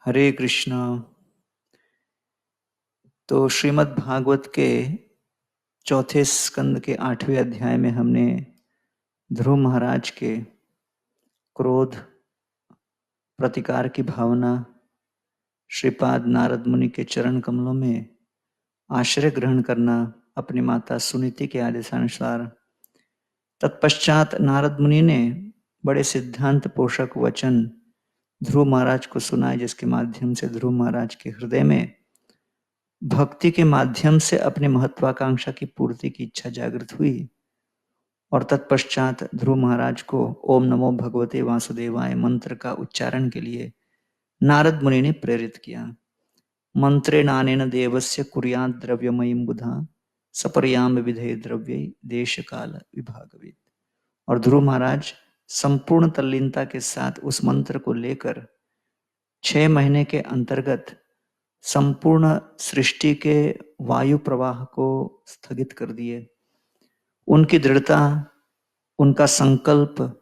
हरे कृष्णा। तो श्रीमद् भागवत के चौथे स्कंद के 8वें अध्याय में हमने ध्रुव महाराज के क्रोध, प्रतिकार की भावना, श्रीपाद नारद मुनि के चरण कमलों में आश्रय ग्रहण करना, अपनी माता सुनीति के आदेशानुसार। तत्पश्चात नारद मुनि ने बड़े सिद्धांत पोषक वचन ध्रुव महाराज को सुनाए, जिसके माध्यम से ध्रुव महाराज के हृदय में भक्ति के माध्यम से अपनी महत्वाकांक्षा की पूर्ति की इच्छा जागृत हुई। और तत्पश्चात ध्रुव महाराज को ओम नमो भगवते वासुदेवाय मंत्र का उच्चारण के लिए नारद मुनि ने प्रेरित किया। मंत्रे नानेन देवस्य कुर्यात् द्रव्यमयीं बुधा सपर्याम विधे द्रव्ये देश काल विभागविद। और ध्रुव महाराज संपूर्ण तल्लीनता के साथ उस मंत्र को लेकर 6 महीने के अंतर्गत संपूर्ण सृष्टि के वायु प्रवाह को स्थगित कर दिए। उनकी दृढ़ता, उनका संकल्प,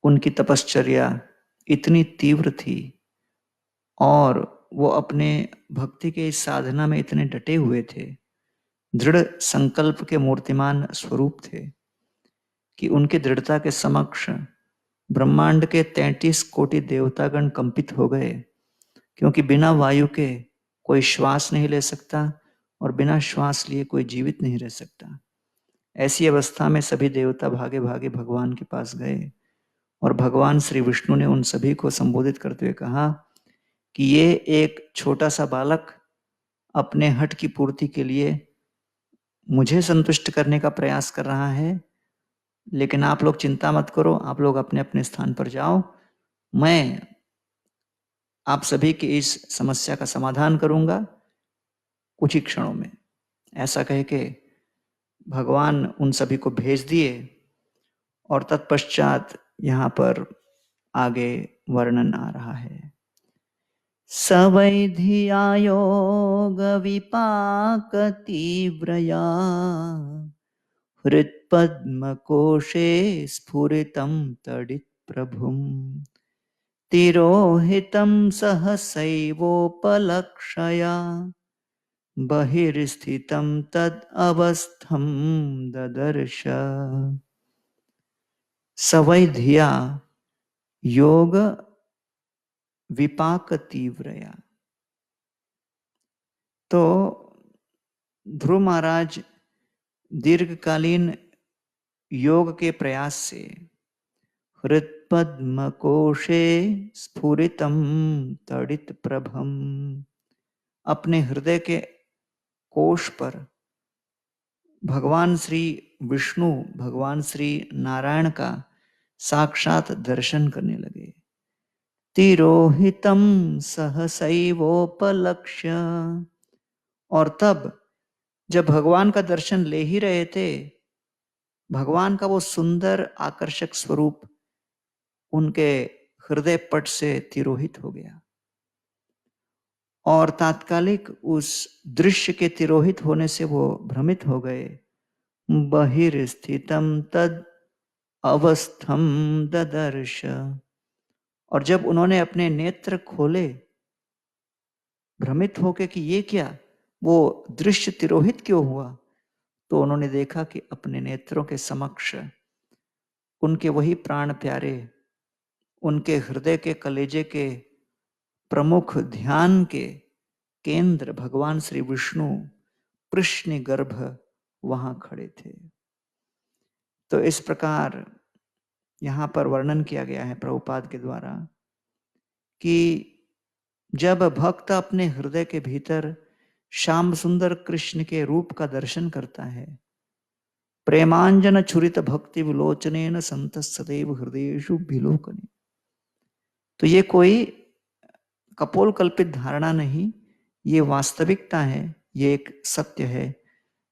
उनकी तपश्चर्या इतनी तीव्र थी और वो अपने भक्ति के इस साधना में इतने डटे हुए थे, दृढ़ संकल्प के मूर्तिमान स्वरूप थे कि उनकी दृढ़ता के समक्ष ब्रह्मांड के 33 कोटि देवतागण कंपित हो गए, क्योंकि बिना वायु के कोई श्वास नहीं ले सकता और बिना श्वास लिए कोई जीवित नहीं रह सकता। ऐसी अवस्था में सभी देवता भागे भागे भगवान के पास गए और भगवान श्री विष्णु ने उन सभी को संबोधित करते हुए कहा कि ये एक छोटा सा बालक अपने हठ की पूर्ति के लिए मुझे संतुष्ट करने का प्रयास कर रहा है, लेकिन आप लोग चिंता मत करो, आप लोग अपने अपने स्थान पर जाओ, मैं आप सभी की इस समस्या का समाधान करूंगा कुछ ही क्षणों में। ऐसा कह के भगवान उन सभी को भेज दिए। और तत्पश्चात यहाँ पर आगे वर्णन आ रहा है। सवैधिया योग विपाक तीव्रया हृत्पद्मकोशे स्फुरितं तडित् प्रभुम् तिरोहितं सहसैवोपलक्षया बहिर्स्थितं तद् अवस्थं ददर्श। सवैधिया योग विपाक तीव्रया। तो ध्रुव महाराज दीर्घकालीन योग के प्रयास से हृत्पद्मकोशे स्फुरितं तडित प्रभम, अपने हृदय के कोश पर भगवान श्री विष्णु, भगवान श्री नारायण का साक्षात दर्शन करने लगे। तिरोहितं सहसैवोपलक्ष्य। और तब जब भगवान का दर्शन ले ही रहे थे, भगवान का वो सुंदर आकर्षक स्वरूप उनके हृदय पट से तिरोहित हो गया और तात्कालिक उस दृश्य के तिरोहित होने से वो भ्रमित हो गए। बहिर्स्थितं तद अवस्थम ददर्श। और जब उन्होंने अपने नेत्र खोले भ्रमित होके कि ये क्या, वो दृश्य तिरोहित क्यों हुआ, तो उन्होंने देखा कि अपने नेत्रों के समक्ष उनके वही प्राण प्यारे, उनके हृदय के कलेजे के प्रमुख ध्यान के केंद्र भगवान श्री विष्णु कृष्ण गर्भ वहां खड़े थे। तो इस प्रकार यहां पर वर्णन किया गया है प्रभुपाद के द्वारा कि जब भक्त अपने हृदय के भीतर श्याम सुंदर कृष्ण के रूप का दर्शन करता है, प्रेमांजन छुरित भक्ति विलोचनेन संत सदैव हृदयेषु विलोकने। तो ये कोई कपोल कल्पित धारणा नहीं, ये वास्तविकता है, ये एक सत्य है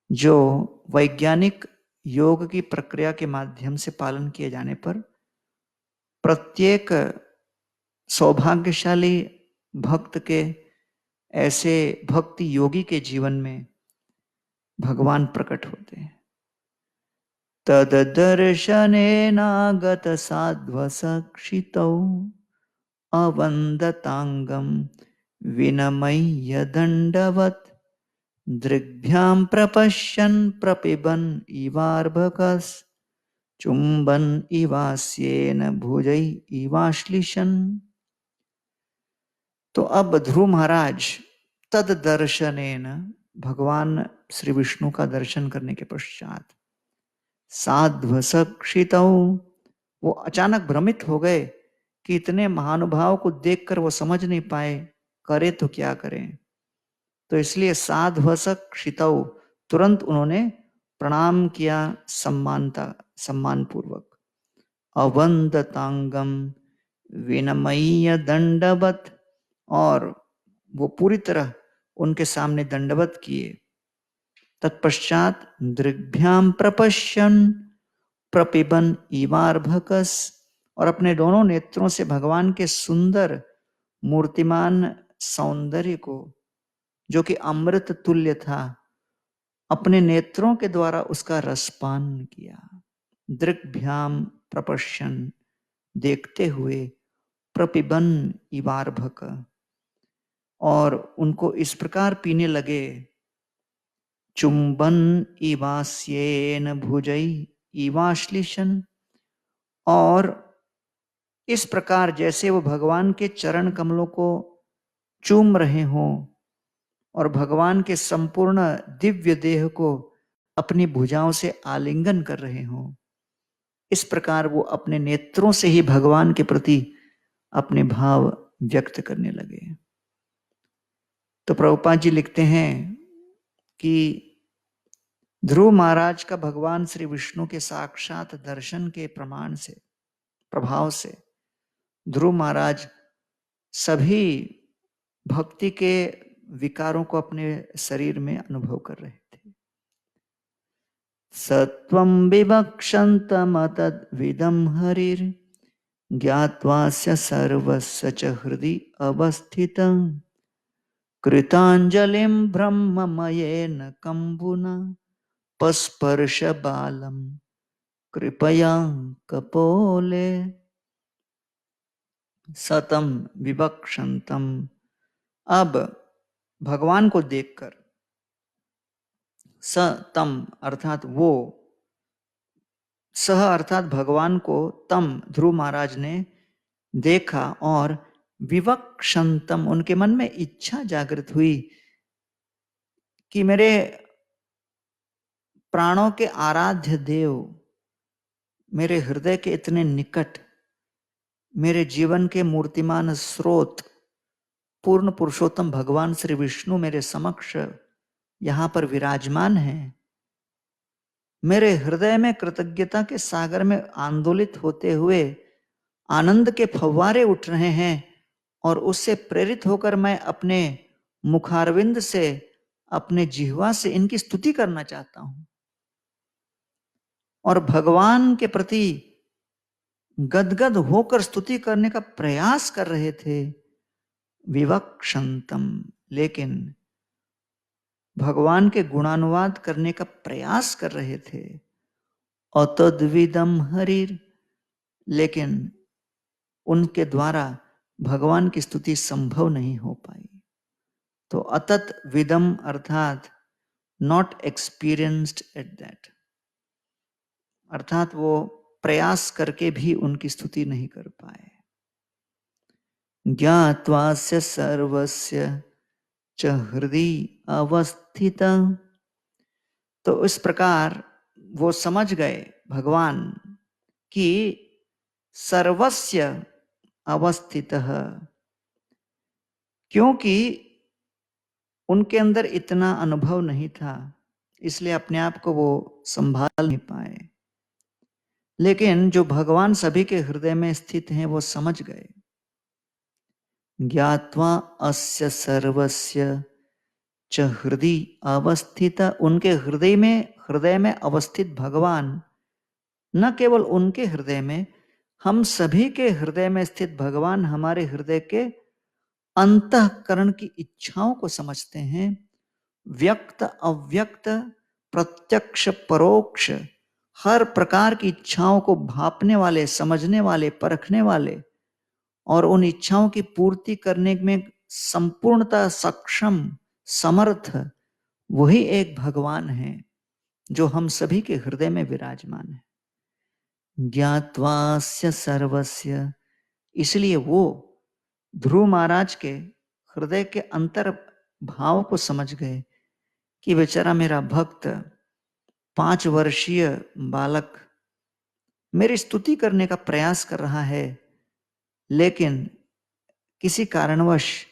जो वैज्ञानिक योग की प्रक्रिया के माध्यम से पालन किए जाने पर प्रत्येक सौभाग्यशाली भक्त के, ऐसे भक्ति योगी के जीवन में भगवान प्रकट होते हैं। तद दर्शनेनागत साध्वसक्षितौ अवन्दतांगम विनमय्य दंडवत दृग्भ्याम प्रपश्यन् प्रपिबन इवार्भकस चुंबन इवास्येन भुजै इवाश्लिशन। तो अब ध्रुव महाराज तद दर्शनेन, भगवान श्री विष्णु का दर्शन करने के पश्चात, साध्वसक्षितौ, वो अचानक भ्रमित हो गए कि इतने महानुभाव को देखकर वो समझ नहीं पाए करे तो क्या करें। तो इसलिए साध्वसक्षितौ, तुरंत उन्होंने प्रणाम किया सम्मान पूर्वक। अवंदतांगम विनमय्य दंडवत, और वो पूरी तरह उनके सामने दंडवत किए। तत्पश्चात दृग्भ्याम प्रपश्यन प्रपिबन इवार्भकस, और अपने दोनों नेत्रों से भगवान के सुंदर मूर्तिमान सौंदर्य को, जो कि अमृत तुल्य था, अपने नेत्रों के द्वारा उसका रसपान किया। दृग्भ्याम प्रपश्यन, देखते हुए, प्रपिबन इवार्भक, और उनको इस प्रकार पीने लगे। चुंबन इवास्येन भुजै इवाश्लिशन, और इस प्रकार जैसे वो भगवान के चरण कमलों को चूम रहे हों और भगवान के संपूर्ण दिव्य देह को अपनी भुजाओं से आलिंगन कर रहे हों, इस प्रकार वो अपने नेत्रों से ही भगवान के प्रति अपने भाव व्यक्त करने लगे। तो प्रभुपाद जी लिखते हैं कि ध्रुव महाराज का भगवान श्री विष्णु के साक्षात दर्शन के प्रमाण से, प्रभाव से, ध्रुव महाराज सभी भक्ति के विकारों को अपने शरीर में अनुभव कर रहे थे। सत्वं विवक्षन्तमतद्विदं हरिर् ज्ञात्वास्य सर्वस्य च हृदि अवस्थितं कृतांजलिं ब्रह्ममयेन कंबुना पस्पर्श बालम कृपया कपोले। सतम विवक्षन्तम, अब भगवान को देखकर, सतम अर्थात वो, सह अर्थात भगवान को, तम ध्रुव महाराज ने देखा, और विवक्षन्तम, उनके मन में इच्छा जागृत हुई कि मेरे प्राणों के आराध्य देव, मेरे हृदय के इतने निकट, मेरे जीवन के मूर्तिमान स्रोत, पूर्ण पुरुषोत्तम भगवान श्री विष्णु मेरे समक्ष यहां पर विराजमान हैं। मेरे हृदय में कृतज्ञता के सागर में आंदोलित होते हुए आनंद के फव्वारे उठ रहे हैं, और उससे प्रेरित होकर मैं अपने मुखारविंद से, अपने जिह्वा से इनकी स्तुति करना चाहता हूं, और भगवान के प्रति गदगद होकर स्तुति करने का प्रयास कर रहे थे। विवक्षन्तम, लेकिन भगवान के गुणानुवाद करने का प्रयास कर रहे थे। अतद्विदम हरिर, लेकिन उनके द्वारा भगवान की स्तुति संभव नहीं हो पाई। तो अतत विदम अर्थात नॉट एक्सपीरियंस्ड एट दैट, अर्थात वो प्रयास करके भी उनकी स्तुति नहीं कर पाए। ज्ञात्वास्य सर्वस्य च हृदि अवस्थित, तो इस प्रकार वो समझ गए भगवान कि सर्वस्य अवस्थितः, क्योंकि उनके अंदर इतना अनुभव नहीं था, इसलिए अपने आप को वो संभाल नहीं पाए। लेकिन जो भगवान सभी के हृदय में स्थित हैं वो समझ गए। ज्ञात्वा अस्य सर्वस्य च हृदि अवस्थित, उनके हृदय में अवस्थित भगवान, न केवल उनके हृदय में, हम सभी के हृदय में स्थित भगवान हमारे हृदय के अंतःकरण की इच्छाओं को समझते हैं। व्यक्त अव्यक्त, प्रत्यक्ष परोक्ष, हर प्रकार की इच्छाओं को भांपने वाले, समझने वाले, परखने वाले, और उन इच्छाओं की पूर्ति करने में संपूर्णता सक्षम समर्थ वही एक भगवान है जो हम सभी के हृदय में विराजमान है। ज्ञात्वास्य सर्वस्य, इसलिए वो ध्रुव महाराज के हृदय के अंतर भाव को समझ गए कि बेचारा मेरा भक्त 5 वर्षीय बालक मेरी स्तुति करने का प्रयास कर रहा है, लेकिन किसी कारणवश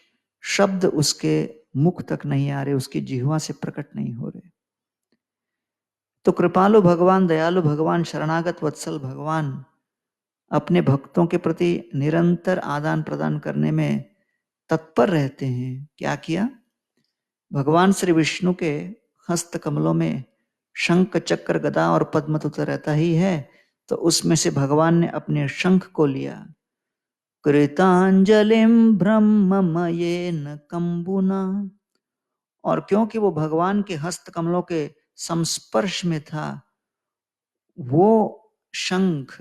शब्द उसके मुख तक नहीं आ रहे, उसकी जिह्वा से प्रकट नहीं हो रहे। तो कृपालु भगवान, दयालु भगवान, शरणागत वत्सल भगवान अपने भक्तों के प्रति निरंतर आदान प्रदान करने में तत्पर रहते हैं। क्या किया? भगवान श्री विष्णु के हस्त कमलों में शंख, चक्र, गदा और पद्म तो रहता ही है, तो उसमें से भगवान ने अपने शंख को लिया। कृतांजलिम ब्रह्ममयेन कंबुना, और क्योंकि वो भगवान के हस्त कमलों के संस्पर्श में था, वो शंख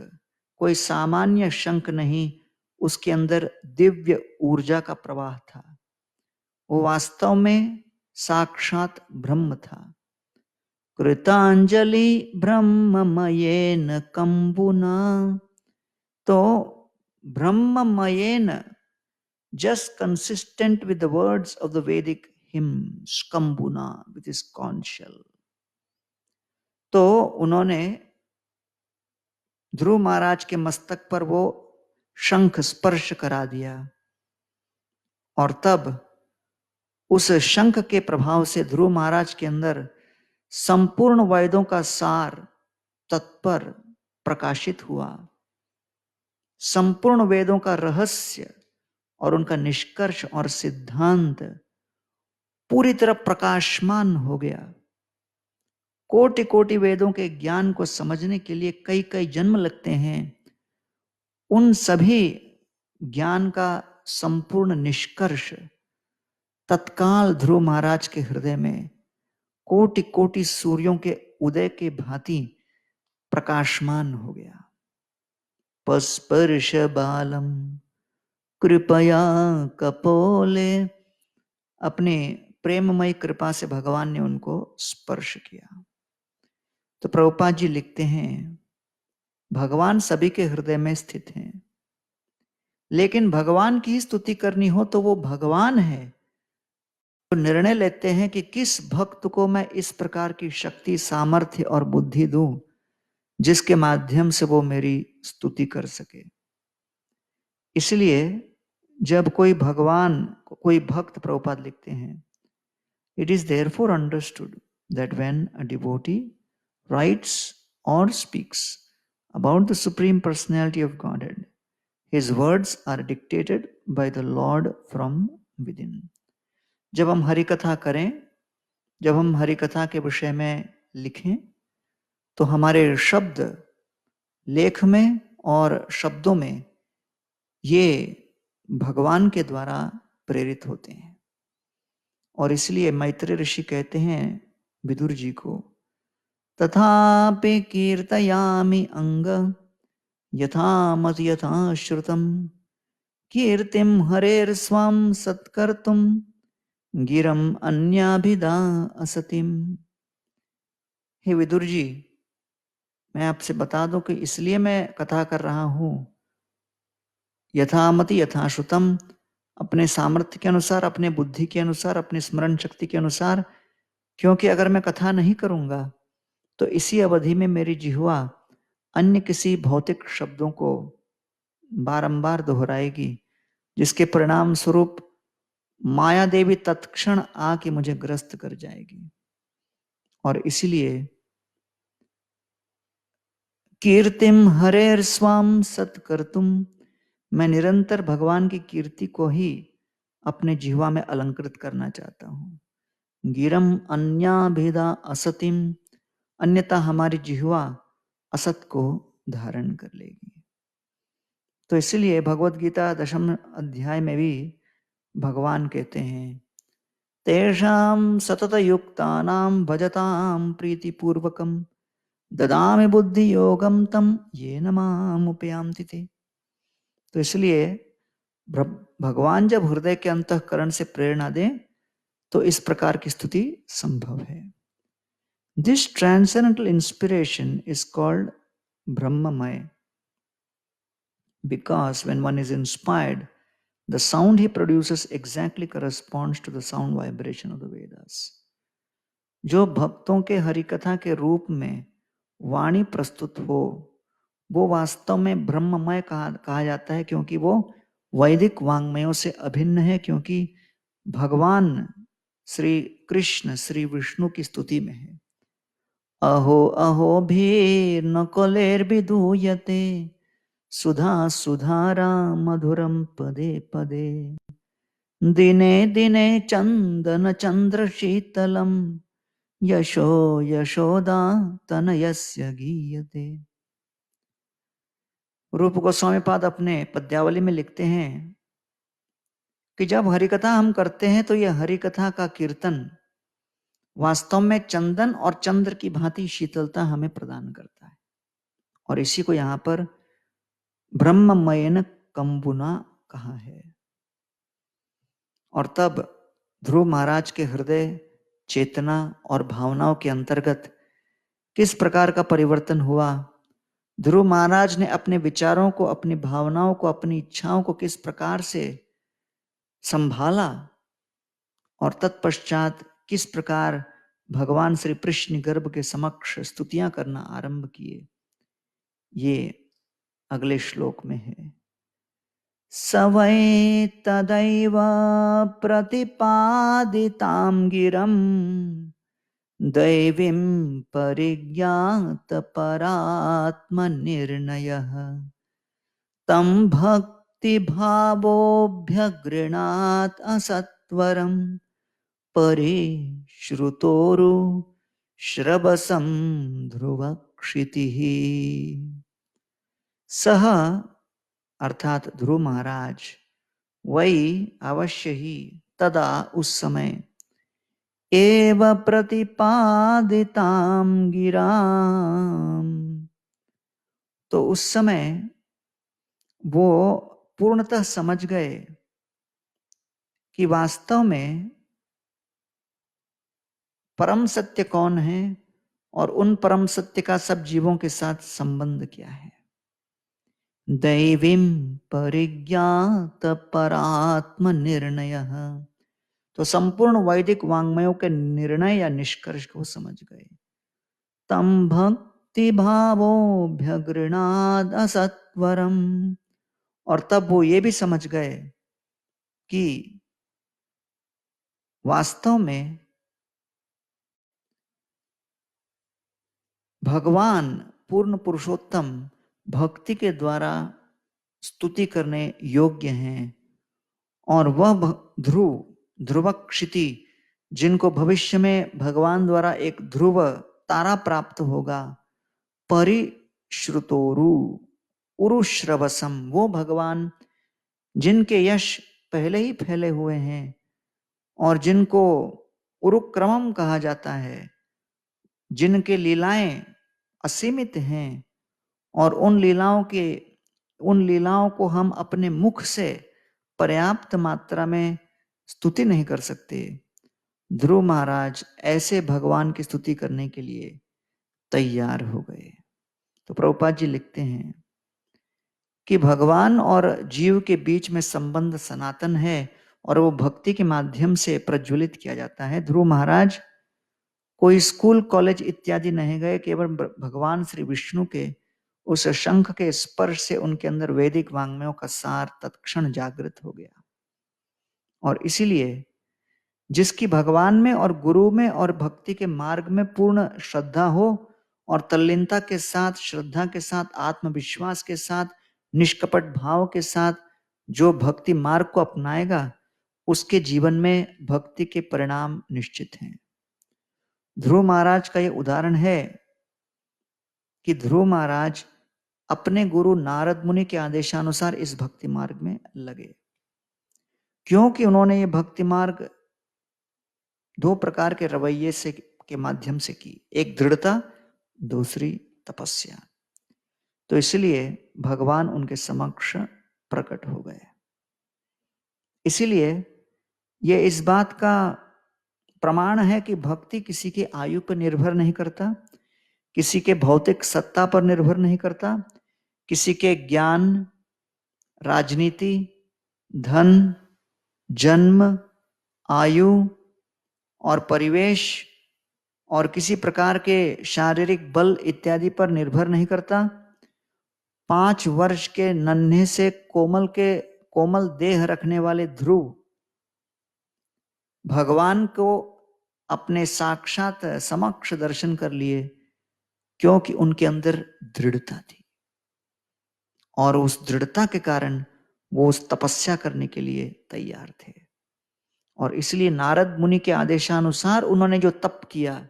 कोई सामान्य शंख नहीं, उसके अंदर दिव्य ऊर्जा का प्रवाह था। वो वास्तव में साक्षात ब्रह्म था। कृतांजलि ब्रह्ममयेन कंबुना, तो ब्रह्ममयेन, just consistent with the words of the Vedic hymn, Skambuna, with his conch shell. तो उन्होंने ध्रुव महाराज के मस्तक पर वो शंख स्पर्श करा दिया, और तब उस शंख के प्रभाव से ध्रुव महाराज के अंदर संपूर्ण वेदों का सार तत्पर प्रकाशित हुआ। संपूर्ण वेदों का रहस्य और उनका निष्कर्ष और सिद्धांत पूरी तरह प्रकाशमान हो गया। कोटि कोटि वेदों के ज्ञान को समझने के लिए कई कई जन्म लगते हैं। उन सभी ज्ञान का संपूर्ण निष्कर्ष तत्काल ध्रुव महाराज के हृदय में कोटि कोटि सूर्यों के उदय के भांति प्रकाशमान हो गया। पस्पर्श बालम कृपया कपोले, अपने प्रेममयी कृपा से भगवान ने उनको स्पर्श किया। तो प्रभुपाद जी लिखते हैं, भगवान सभी के हृदय में स्थित हैं, लेकिन भगवान की स्तुति करनी हो तो वो भगवान है, तो निर्णय लेते हैं कि किस भक्त को मैं इस प्रकार की शक्ति, सामर्थ्य और बुद्धि दूं जिसके माध्यम से वो मेरी स्तुति कर सके। इसलिए जब कोई भगवान, कोई भक्त, प्रभुपाद लिखते हैं, it is therefore understood that when a devotee writes or speaks about the Supreme Personality of Godhead, his words are dictated by the Lord from within. जब हम हरि कथा करें, जब हम हरि कथा के विषय में लिखें, तो हमारे शब्द लेख में और शब्दों में ये भगवान के द्वारा प्रेरित होते हैं। और इसलिए मैत्रेय ऋषि कहते हैं विदुर जी को, तथापि कीर्तयामि अंग यथा मत यथा श्रुतम कीर्तिम हरेर्स्वाम सत्कर्तुम गिरम अन्याभिदा असतिम। हे विदुर जी, मैं आपसे बता दूं कि इसलिए मैं कथा कर रहा हूं यथामति यथाश्रुतम, अपने सामर्थ्य के अनुसार, अपने बुद्धि के अनुसार, अपने स्मरण शक्ति के अनुसार, क्योंकि अगर मैं कथा नहीं करूंगा तो इसी अवधि में मेरी जिह्वा अन्य किसी भौतिक शब्दों को बारंबार दोहराएगी, जिसके परिणाम स्वरूप माया देवी तत्क्षण आके मुझे ग्रस्त कर जाएगी। और इसलिए कीर्तिम हरेर स्वाम सत्कर्तुम, मैं निरंतर भगवान की कीर्ति को ही अपने जिह्वा में अलंकृत करना चाहता हूं। गिरम अन्याभिदा असतिम, अन्यथा हमारी जिह्वा असत को धारण कर लेगी। तो इसलिए भगवत गीता 10वें अध्याय में भी भगवान कहते हैं, तेषां सतत युक्तानां भजतां प्रीतिपूर्वकं ददामि बुद्धि योगम तम येन माम उपयान्ति ते। तो इसलिए भगवान जब हृदय के अंतःकरण से प्रेरणा दें तो इस प्रकार की स्तुति संभव है। This transcendental inspiration is called ब्रह्ममय because when one is inspired, the sound he produces exactly corresponds to the sound vibration of the Vedas. जो भक्तों के हरिकथा के रूप में वाणी प्रस्तुत हो वो वास्तव में ब्रह्ममय कहा जाता है, क्योंकि वो वैदिक वांग्मयों से अभिन्न है, क्योंकि भगवान श्री कृष्ण श्री विष्णु की स्तुति में है। अहो अहो भीर्न कलेर्विदूयते सुधा सुधारा मधुरम पदे पदे दिने दिने चंदन चंद्र शीतलम यशो यशोदा तनयस्य गीयते। रूप गोस्वामी पाद अपने पद्यावली में लिखते हैं कि जब हरिकथा हम करते हैं तो यह हरिकथा का कीर्तन वास्तव में चंदन और चंद्र की भांति शीतलता हमें प्रदान करता है, और इसी को यहां पर ब्रह्ममयन कंबुना कहा है। और तब ध्रुव महाराज के हृदय, चेतना और भावनाओं के अंतर्गत किस प्रकार का परिवर्तन हुआ, ध्रुव महाराज ने अपने विचारों को, अपनी भावनाओं को, अपनी इच्छाओं को किस प्रकार से संभाला, और तत्पश्चात किस प्रकार भगवान श्री कृष्ण गर्भ के समक्ष स्तुतियां करना आरंभ किए, ये अगले श्लोक में है। सवै तदैव प्रतिपादितां गिरं दैवीं परिज्ञात परात्मनिर्णयः तं भक्तिभावोऽभ्यगृणात् असत्वरं परिश्रुतोरु श्रवसं ध्रुवक्षितिः। सह अर्थात ध्रुव महाराज, वही अवश्य ही, तदा उस समय, एव प्रतिपादिताम गिराम, तो उस समय वो पूर्णतः समझ गए कि वास्तव में परम सत्य कौन है और उन परम सत्य का सब जीवों के साथ संबंध क्या है। दैवीं परिज्ञात परात्म निर्णय, तो संपूर्ण वैदिक वांग्मयों के निर्णय या निष्कर्ष को समझ गए। तम भक्ति भावोऽभ्यगृणाद असत्वरम, और तब वो ये भी समझ गए कि वास्तव में भगवान पूर्ण पुरुषोत्तम भक्ति के द्वारा स्तुति करने योग्य हैं, और वह ध्रुवक्षिति, जिनको भविष्य में भगवान द्वारा एक ध्रुव तारा प्राप्त होगा, परिश्रुतोरु उरुश्रवसम, वो भगवान जिनके यश पहले ही फैले हुए हैं और जिनको उरुक्रमम कहा जाता है, जिनके लीलाएं असीमित हैं, और उन लीलाओं को हम अपने मुख से पर्याप्त मात्रा में स्तुति नहीं कर सकते। ध्रुव महाराज ऐसे भगवान की स्तुति करने के लिए तैयार हो गए। तो प्रभुपाद जी लिखते हैं कि भगवान और जीव के बीच में संबंध सनातन है और वो भक्ति के माध्यम से प्रज्वलित किया जाता है। ध्रुव महाराज कोई स्कूल, कॉलेज इत्यादि नहीं गए, केवल भगवान श्री विष्णु के उस शंख के स्पर्श से उनके अंदर वैदिक वांग्मयों का सार तत्क्षण जागृत हो गया। और इसीलिए जिसकी भगवान में और गुरु में और भक्ति के मार्ग में पूर्ण श्रद्धा हो, और तल्लीनता के साथ, श्रद्धा के साथ, आत्मविश्वास के साथ, निष्कपट भाव के साथ जो भक्ति मार्ग को अपनाएगा, उसके जीवन में भक्ति के परिणाम निश्चित हैं। ध्रुव महाराज का यह उदाहरण है कि ध्रुव महाराज अपने गुरु नारद मुनि के आदेशानुसार इस भक्ति मार्ग में लगे, क्योंकि उन्होंने ये भक्ति मार्ग दो प्रकार के रवैये से के माध्यम से की, एक दृढ़ता, दूसरी तपस्या। तो इसलिए भगवान उनके समक्ष प्रकट हो गए। इसीलिए ये इस बात का प्रमाण है कि भक्ति किसी के आयु पर निर्भर नहीं करता, किसी के भौतिक सत्ता पर निर्भर नहीं करता, किसी के ज्ञान, राजनीति, धन, जन्म, आयु और परिवेश और किसी प्रकार के शारीरिक बल इत्यादि पर निर्भर नहीं करता। 5 वर्ष के नन्हे से कोमल देह रखने वाले ध्रुव भगवान को अपने साक्षात समक्ष दर्शन कर लिए, क्योंकि उनके अंदर दृढ़ता थी और उस दृढ़ता के कारण वो उस तपस्या करने के लिए तैयार थे। और इसलिए नारद मुनि के आदेशानुसार उन्होंने जो तप किया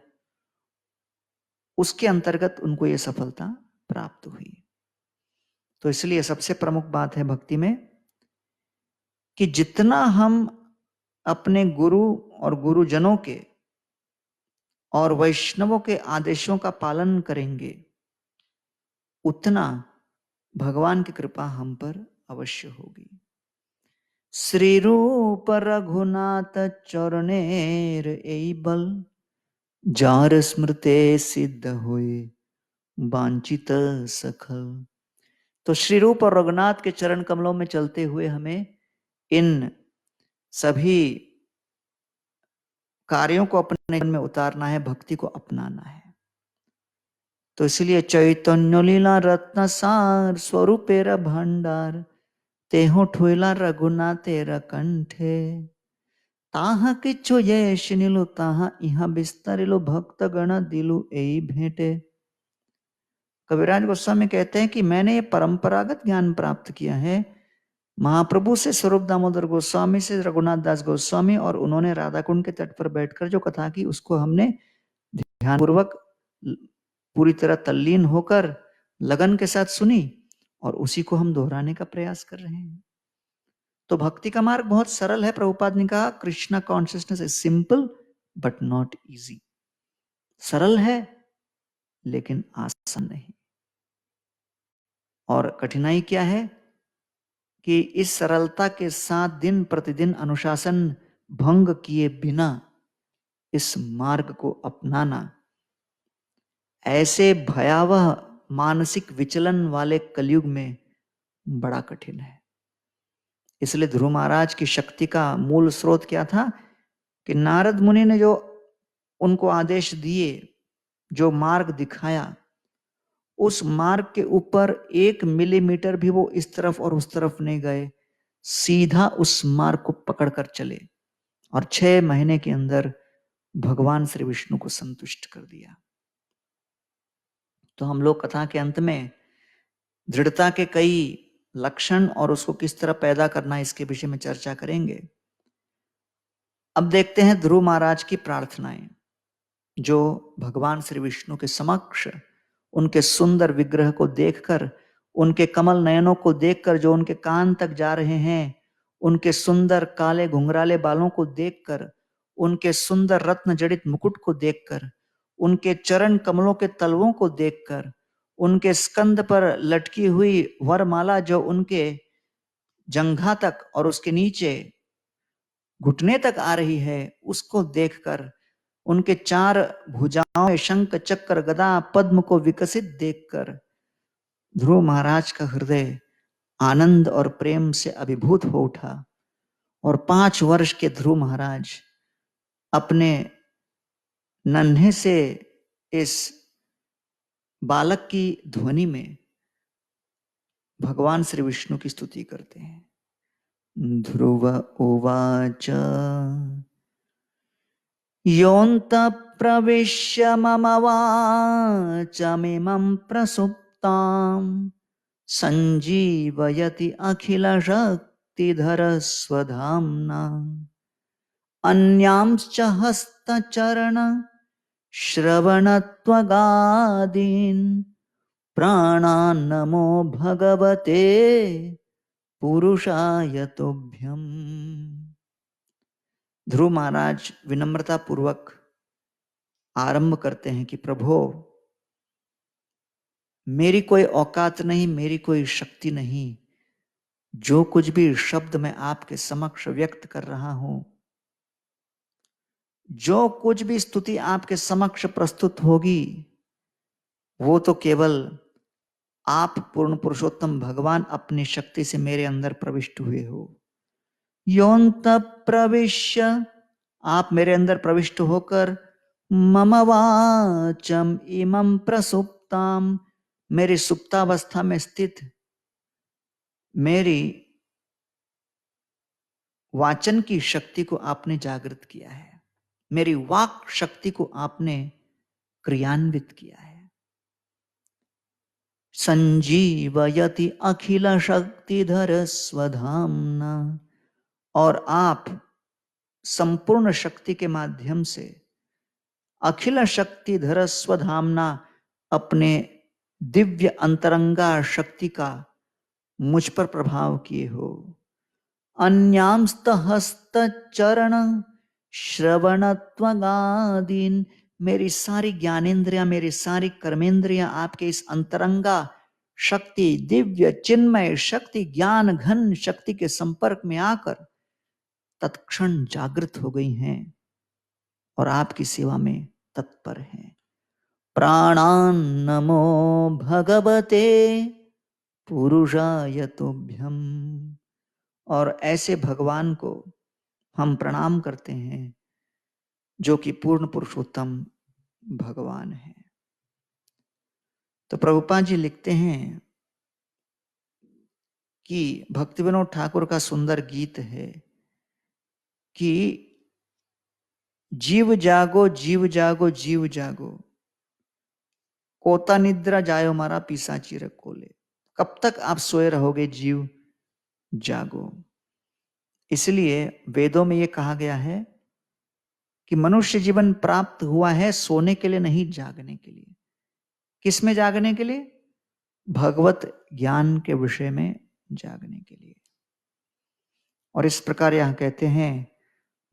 उसके अंतर्गत उनको ये सफलता प्राप्त हुई। तो इसलिए सबसे प्रमुख बात है भक्ति में कि जितना हम अपने गुरु और गुरुजनों के और वैष्णवों के आदेशों का पालन करेंगे, उतना भगवान की कृपा हम पर अवश्य होगी। श्री रूप रघुनाथ चरणेर एई बल, जार स्मृते सिद्ध हुए वांछित सखल। तो श्री रूप और रघुनाथ के चरण कमलों में चलते हुए हमें इन सभी कार्यों को अपने जीवन में उतारना है, भक्ति को अपनाना है। तो इसलिए चैतन्य लीला रत्न सार स्वरूपेर भंडार, तेहो ठोइला रघुनाथेर कंठे, ताहा किच्छु यश नीलु ताहा इहा विस्तरिलु भक्त गण दिलु एई भेंटे। कविराज गोस्वामी कहते हैं कि मैंने ये परंपरागत ज्ञान प्राप्त किया है महाप्रभु से, स्वरूप दामोदर गोस्वामी से, रघुनाथ दास गोस्वामी, और उन्होंने राधा कुंड के तट पर बैठकर जो कथा की उसको हमने ध्यानपूर्वक पूरी तरह तल्लीन होकर लगन के साथ सुनी और उसी को हम दोहराने का प्रयास कर रहे हैं। तो भक्ति का मार्ग बहुत सरल है। प्रभुपाद ने कहा Krishna consciousness is simple but not easy. सरल है लेकिन आसान नहीं। और कठिनाई क्या है कि इस सरलता के साथ दिन प्रतिदिन अनुशासन भंग किए बिना इस मार्ग को अपनाना ऐसे भयावह मानसिक विचलन वाले कलयुग में बड़ा कठिन है। इसलिए ध्रुव महाराज की शक्ति का मूल स्रोत क्या था कि नारद मुनि ने जो उनको आदेश दिए, जो मार्ग दिखाया, उस मार्ग के ऊपर 1 मिलीमीटर भी वो इस तरफ और उस तरफ नहीं गए, सीधा उस मार्ग को पकड़कर चले और 6 महीने के अंदर भगवान श्री विष्णु को संतुष्ट कर दिया। तो हम लोग कथा के अंत में दृढ़ता के कई लक्षण और उसको किस तरह पैदा करना इसके विषय में चर्चा करेंगे। अब देखते हैं ध्रुव महाराज की प्रार्थनाएं, जो भगवान श्री विष्णु के समक्ष उनके सुंदर विग्रह को देखकर, उनके कमल नयनों को देखकर जो उनके कान तक जा रहे हैं, उनके सुंदर काले घुंघराले बालों को देखकर, उनके सुंदर रत्न जड़ित मुकुट को देखकर, उनके चरण कमलों के तलवों को देखकर, उनके स्कंद पर लटकी हुई वरमाला जो उनके जंघा तक और उसके नीचे घुटने तक आ रही है, उसको देखकर, उनके 4 भुजाओं में शंख चक्र गदा पद्म को विकसित देखकर ध्रुव महाराज का हृदय आनंद और प्रेम से अभिभूत हो उठा। और 5 वर्ष के ध्रुव महाराज अपने नन्हे से इस बालक की ध्वनि में भगवान श्री विष्णु की स्तुति करते हैं। ध्रुव उवाच योऽन्तः प्रविश्य मम वाचमिमं प्रसुप्ताम् संजीवयति अखिलशक्तिधरस्वधाम्ना अन्यांश्च हस्तचरण श्रवणत्वगादीन् प्राणान् नमो भगवते पुरुषाय तुभ्यम्। ध्रुव महाराज विनम्रता पूर्वक आरंभ करते हैं कि प्रभो, मेरी कोई औकात नहीं, मेरी कोई शक्ति नहीं जो कुछ भी शब्द मैं आपके समक्ष व्यक्त कर रहा हूं, जो कुछ भी स्तुति आपके समक्ष प्रस्तुत होगी, वो तो केवल आप पूर्ण पुरुषोत्तम भगवान अपनी शक्ति से मेरे अंदर प्रविष्ट हुए हो। योऽन्त प्रविश्य, आप मेरे अंदर प्रविष्ट होकर मम वाचम इमं प्रसुप्ताम, मेरी सुप्तावस्था में स्थित मेरी वाचन की शक्ति को आपने जागृत किया है, मेरी वाक शक्ति को आपने क्रियान्वित किया है। संजीवयति अखिल शक्तिधर स्वधाम्ना, और आप संपूर्ण शक्ति के माध्यम से अखिल शक्तिधर स्वधाम्ना अपने दिव्य अंतरंगा शक्ति का मुझ पर प्रभाव किए हो। अन्यांस्त हस्त चरण श्रवणत्वगादीन, मेरी सारी ज्ञानेन्द्रियां, मेरी सारी कर्मेंद्रियां आपके इस अंतरंगा शक्ति, दिव्य चिन्मय शक्ति, ज्ञान घन शक्ति के संपर्क में आकर तत्क्षण जागृत हो गई हैं और आपकी सेवा में तत्पर हैं। प्राणान नमो भगवते पुरुषाय तुभ्यम, और ऐसे भगवान को हम प्रणाम करते हैं जो कि पूर्ण पुरुषोत्तम भगवान है। तो प्रभुपाद जी लिखते हैं कि भक्ति विनोद ठाकुर का सुंदर गीत है कि जीव जागो जीव जागो जीव जागो, कोता निद्रा जायो मारा पिशाची रखोले। कब तक आप सोए रहोगे जीव, जागो। इसलिए वेदों में यह कहा गया है कि मनुष्य जीवन प्राप्त हुआ है सोने के लिए नहीं, जागने के लिए। किस में जागने के लिए? भगवत ज्ञान के विषय में जागने के लिए। और इस प्रकार यहां कहते हैं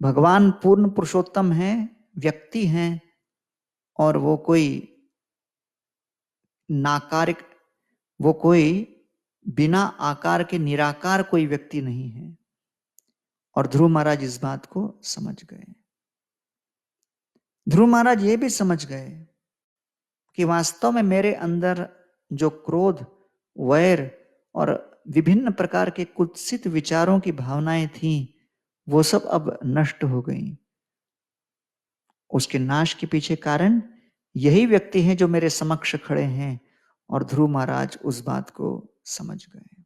भगवान पूर्ण पुरुषोत्तम है, व्यक्ति हैं, और वो कोई नाकारिक, वो कोई बिना आकार के निराकार कोई व्यक्ति नहीं है। और ध्रुव महाराज इस बात को समझ गए। ध्रुव महाराज ये भी समझ गए कि वास्तव में मेरे अंदर जो क्रोध, वैर और विभिन्न प्रकार के कुत्सित विचारों की भावनाएं थीं, वो सब अब नष्ट हो गई। उसके नाश के पीछे कारण यही व्यक्ति हैं जो मेरे समक्ष खड़े हैं। और ध्रुव महाराज उस बात को समझ गए।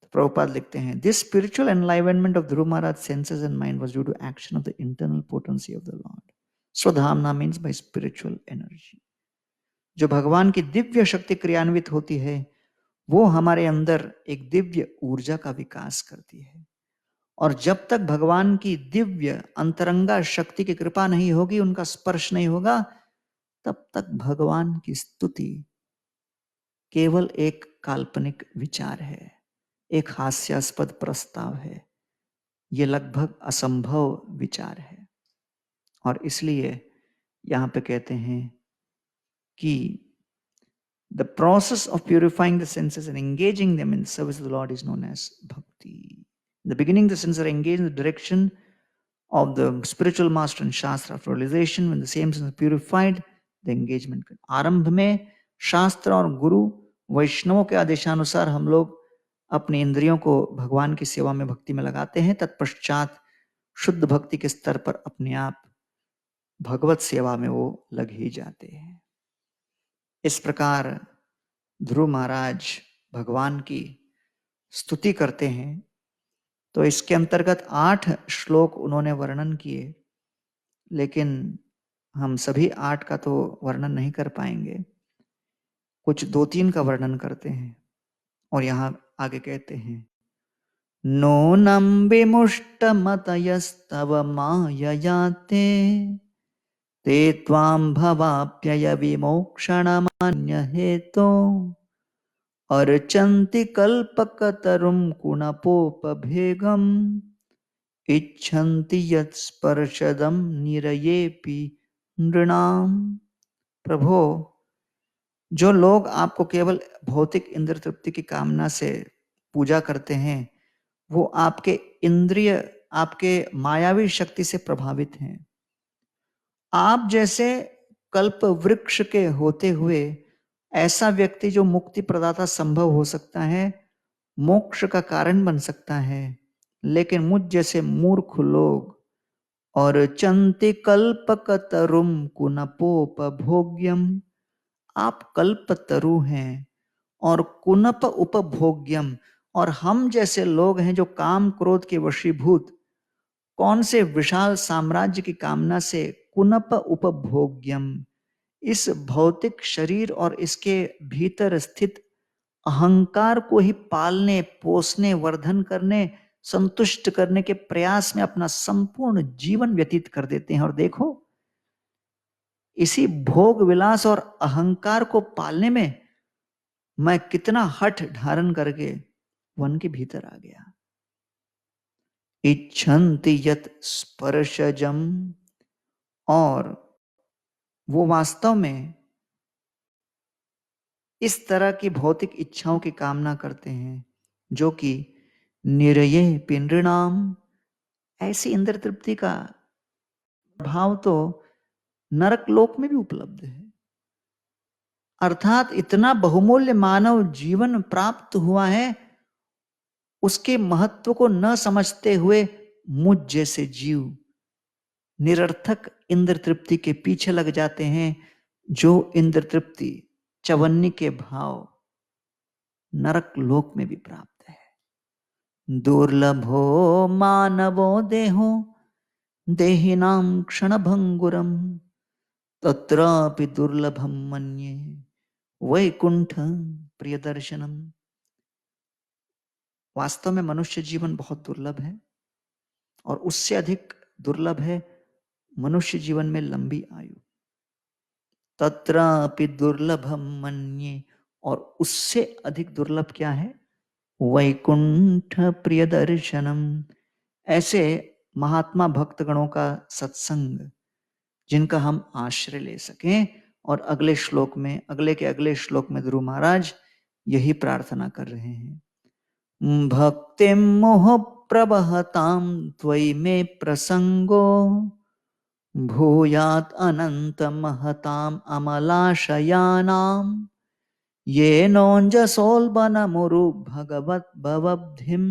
तो प्रभुपाद लिखते हैं, this spiritual enlivenment of Dhruva Maharaj senses and mind was due to action of the internal potency of the lord. स्वधामना मीन्स बाय स्पिरिचुअल एनर्जी। जो भगवान की दिव्य शक्ति क्रियान्वित होती है, वो हमारे अंदर एक दिव्य ऊर्जा का विकास करती है। और जब तक भगवान की दिव्य अंतरंगा शक्ति की कृपा नहीं होगी, उनका स्पर्श नहीं होगा, तब तक भगवान की स्तुति केवल एक काल्पनिक विचार है, एक हास्यास्पद प्रस्ताव है। ये लगभग असंभव विचार है। और इसलिए यहां पे कहते हैं कि the process of purifying the senses and engaging them in the service of the Lord is known as bhakti. In the beginning, the senses are engaged in the direction of the spiritual master and shastra. After realization, when the same sense is purified, the engagement can. आरंभ में शास्त्र और गुरु वैष्णवों के आदेशानुसार हम लोग अपने इंद्रियों को भगवान की सेवा में, भक्ति में लगाते हैं। तत्पश्चात शुद्ध भक्ति के स्तर पर अपने आप भगवत सेवा में वो लग ही जाते हैं। इस प्रकार ध्रुव महाराज भगवान की स्तुति करते हैं। तो इसके अंतर्गत 8 श्लोक उन्होंने वर्णन किए, लेकिन हम सभी 8 का तो वर्णन नहीं कर पाएंगे। कुछ 2-3 का वर्णन करते हैं। और यहां आगे कहते हैं, नूनं विमुष्टमतयस्तव माययाते ते त्वां भवाप्यय विमोक्षणमन्यहेतो अर्चन्ति कल्पकतरुं कुणपोपभेगम् इच्छन्ति यत्स्पर्शदं निरयेपि नृणाम। प्रभो, जो लोग आपको केवल भौतिक इंद्र तृप्ति की कामना से पूजा करते हैं वो आपके इंद्रिय, आपके मायावी शक्ति से प्रभावित हैं। आप जैसे कल्प वृक्ष के होते हुए ऐसा व्यक्ति जो मुक्ति प्रदाता संभव हो सकता है, मोक्ष का कारण बन सकता है, लेकिन मुझ जैसे मूर्ख लोग और चंति कल्पकतरुम कुनपोपभोग्यम, आप कल्पतरु हैं और कुनप उपभोग्यम, और हम जैसे लोग हैं जो काम क्रोध के वशीभूत कौन से विशाल साम्राज्य की कामना से कुनप उपभोग्यम, इस भौतिक शरीर और इसके भीतर स्थित अहंकार को ही पालने पोसने वर्धन करने संतुष्ट करने के प्रयास में अपना संपूर्ण जीवन व्यतीत कर देते हैं। और देखो इसी भोग विलास और अहंकार को पालने में मैं कितना हठ धारण करके वन के भीतर आ गया। इच्छन्ति यत स्पर्शजम, और वो वास्तव में इस तरह की भौतिक इच्छाओं की कामना करते हैं जो कि निरये पिंडृणाम, ऐसी इंद्र तृप्ति का भाव तो नरक लोक में भी उपलब्ध है। अर्थात इतना बहुमूल्य मानव जीवन प्राप्त हुआ है, उसके महत्व को न समझते हुए मुझ जैसे जीव निरर्थक इंद्र तृप्ति के पीछे लग जाते हैं, जो इंद्र तृप्ति चवन्नी के भाव नरक लोक में भी प्राप्त है। दुर्लभो मानवो देहो देहिनां क्षणभंगुरम तत्रापि दुर्लभम मन्ये वैकुंठ प्रियदर्शनम। वास्तव में मनुष्य जीवन बहुत दुर्लभ है, और उससे अधिक दुर्लभ है मनुष्य जीवन में लंबी आयु। तत्रापि दुर्लभम मन्ये, और उससे अधिक दुर्लभ क्या है? वैकुंठ प्रियदर्शनम, ऐसे महात्मा भक्तगणों का सत्संग जिनका हम आश्रय ले सकें। और अगले श्लोक में, अगले के अगले श्लोक में ध्रुव महाराज यही प्रार्थना कर रहे हैं। भक्ति मोह प्रवहताम त्वयि में प्रसंगो भूयात अनंत महताम अमलाशयानाम ये नोंजसोल्बनमुरु भगवत भवब्धिम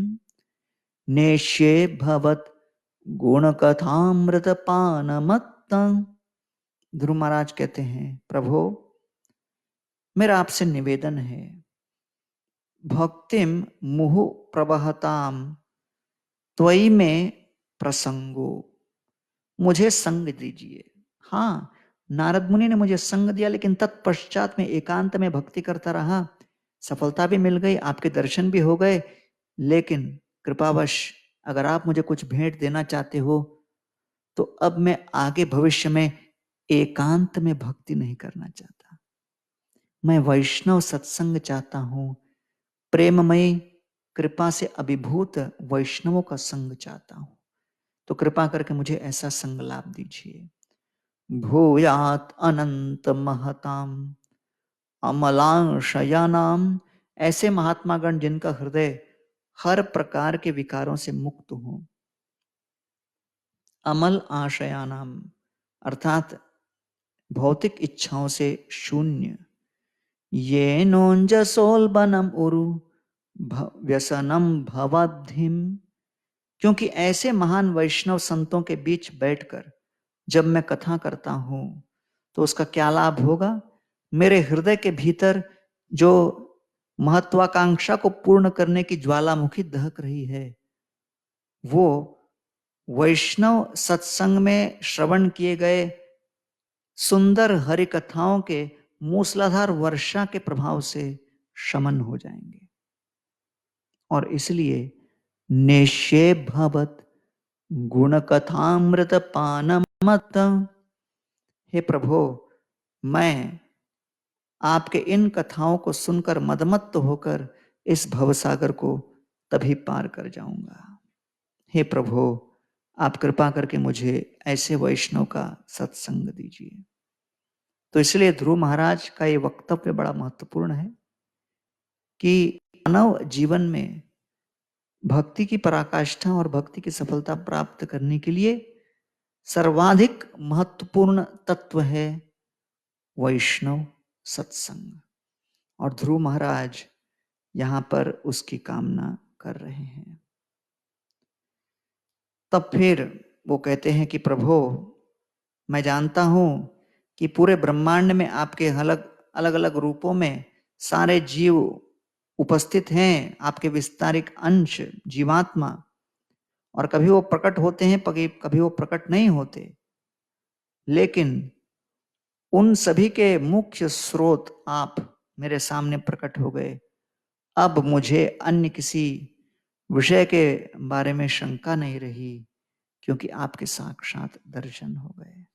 नेष्ये भवत गुणकथामृत पानमत्तम। ध्रुव महाराज कहते हैं, प्रभो मेरा आपसे निवेदन है, भक्तिम मुहु प्रवहताम त्वयि में प्रसंगो, मुझे संग दीजिए। हाँ, नारद मुनि ने मुझे संग दिया, लेकिन तत्पश्चात में एकांत में भक्ति करता रहा, सफलता भी मिल गई, आपके दर्शन भी हो गए, लेकिन कृपावश अगर आप मुझे कुछ भेंट देना चाहते हो तो अब मैं आगे भविष्य में एकांत में भक्ति नहीं करना चाहता, मैं वैष्णव सत्संग चाहता हूं, प्रेममयी कृपा से अभिभूत वैष्णवों का संग चाहता हूं, तो कृपा करके मुझे ऐसा संग लाभ दीजिए। भूयात अनंत महताम अमलांशयानाम, ऐसे महात्मागण जिनका हृदय हर प्रकार के विकारों से मुक्त हो। अमल आशयानाम अर्थात भौतिक इच्छाओं से शून्य। ये नोंजसोल्बनम उरु व्यसनम भवद्धिम, क्योंकि ऐसे महान वैष्णव संतों के बीच बैठकर जब मैं कथा करता हूं तो उसका क्या लाभ होगा? मेरे हृदय के भीतर जो महत्वाकांक्षा को पूर्ण करने की ज्वालामुखी दहक रही है, वो वैष्णव सत्संग में श्रवण किए गए सुंदर हरि कथाओं के मूसलाधार वर्षा के प्रभाव से शमन हो जाएंगे। और इसलिए नेष्ये भवत गुणकथामृत पानमत, हे प्रभु मैं आपके इन कथाओं को सुनकर मदमत्त होकर इस भवसागर को तभी पार कर जाऊंगा। हे प्रभु आप कृपा करके मुझे ऐसे वैष्णव का सत्संग दीजिए। तो इसलिए ध्रुव महाराज का ये वक्तव्य बड़ा महत्वपूर्ण है कि मानव जीवन में भक्ति की पराकाष्ठा और भक्ति की सफलता प्राप्त करने के लिए सर्वाधिक महत्वपूर्ण तत्व है वैष्णव सत्संग। और ध्रुव महाराज यहां पर उसकी कामना कर रहे हैं। तब फिर वो कहते हैं कि प्रभु, मैं जानता हूं कि पूरे ब्रह्मांड में आपके अलग अलग अलग रूपों में सारे जीव उपस्थित हैं, आपके विस्तारिक अंश जीवात्मा, और कभी वो प्रकट होते हैं, कभी वो प्रकट नहीं होते, लेकिन उन सभी के मुख्य स्रोत आप मेरे सामने प्रकट हो गए। अब मुझे अन्य किसी विषय के बारे में शंका नहीं रही, क्योंकि आपके साक्षात दर्शन हो गए।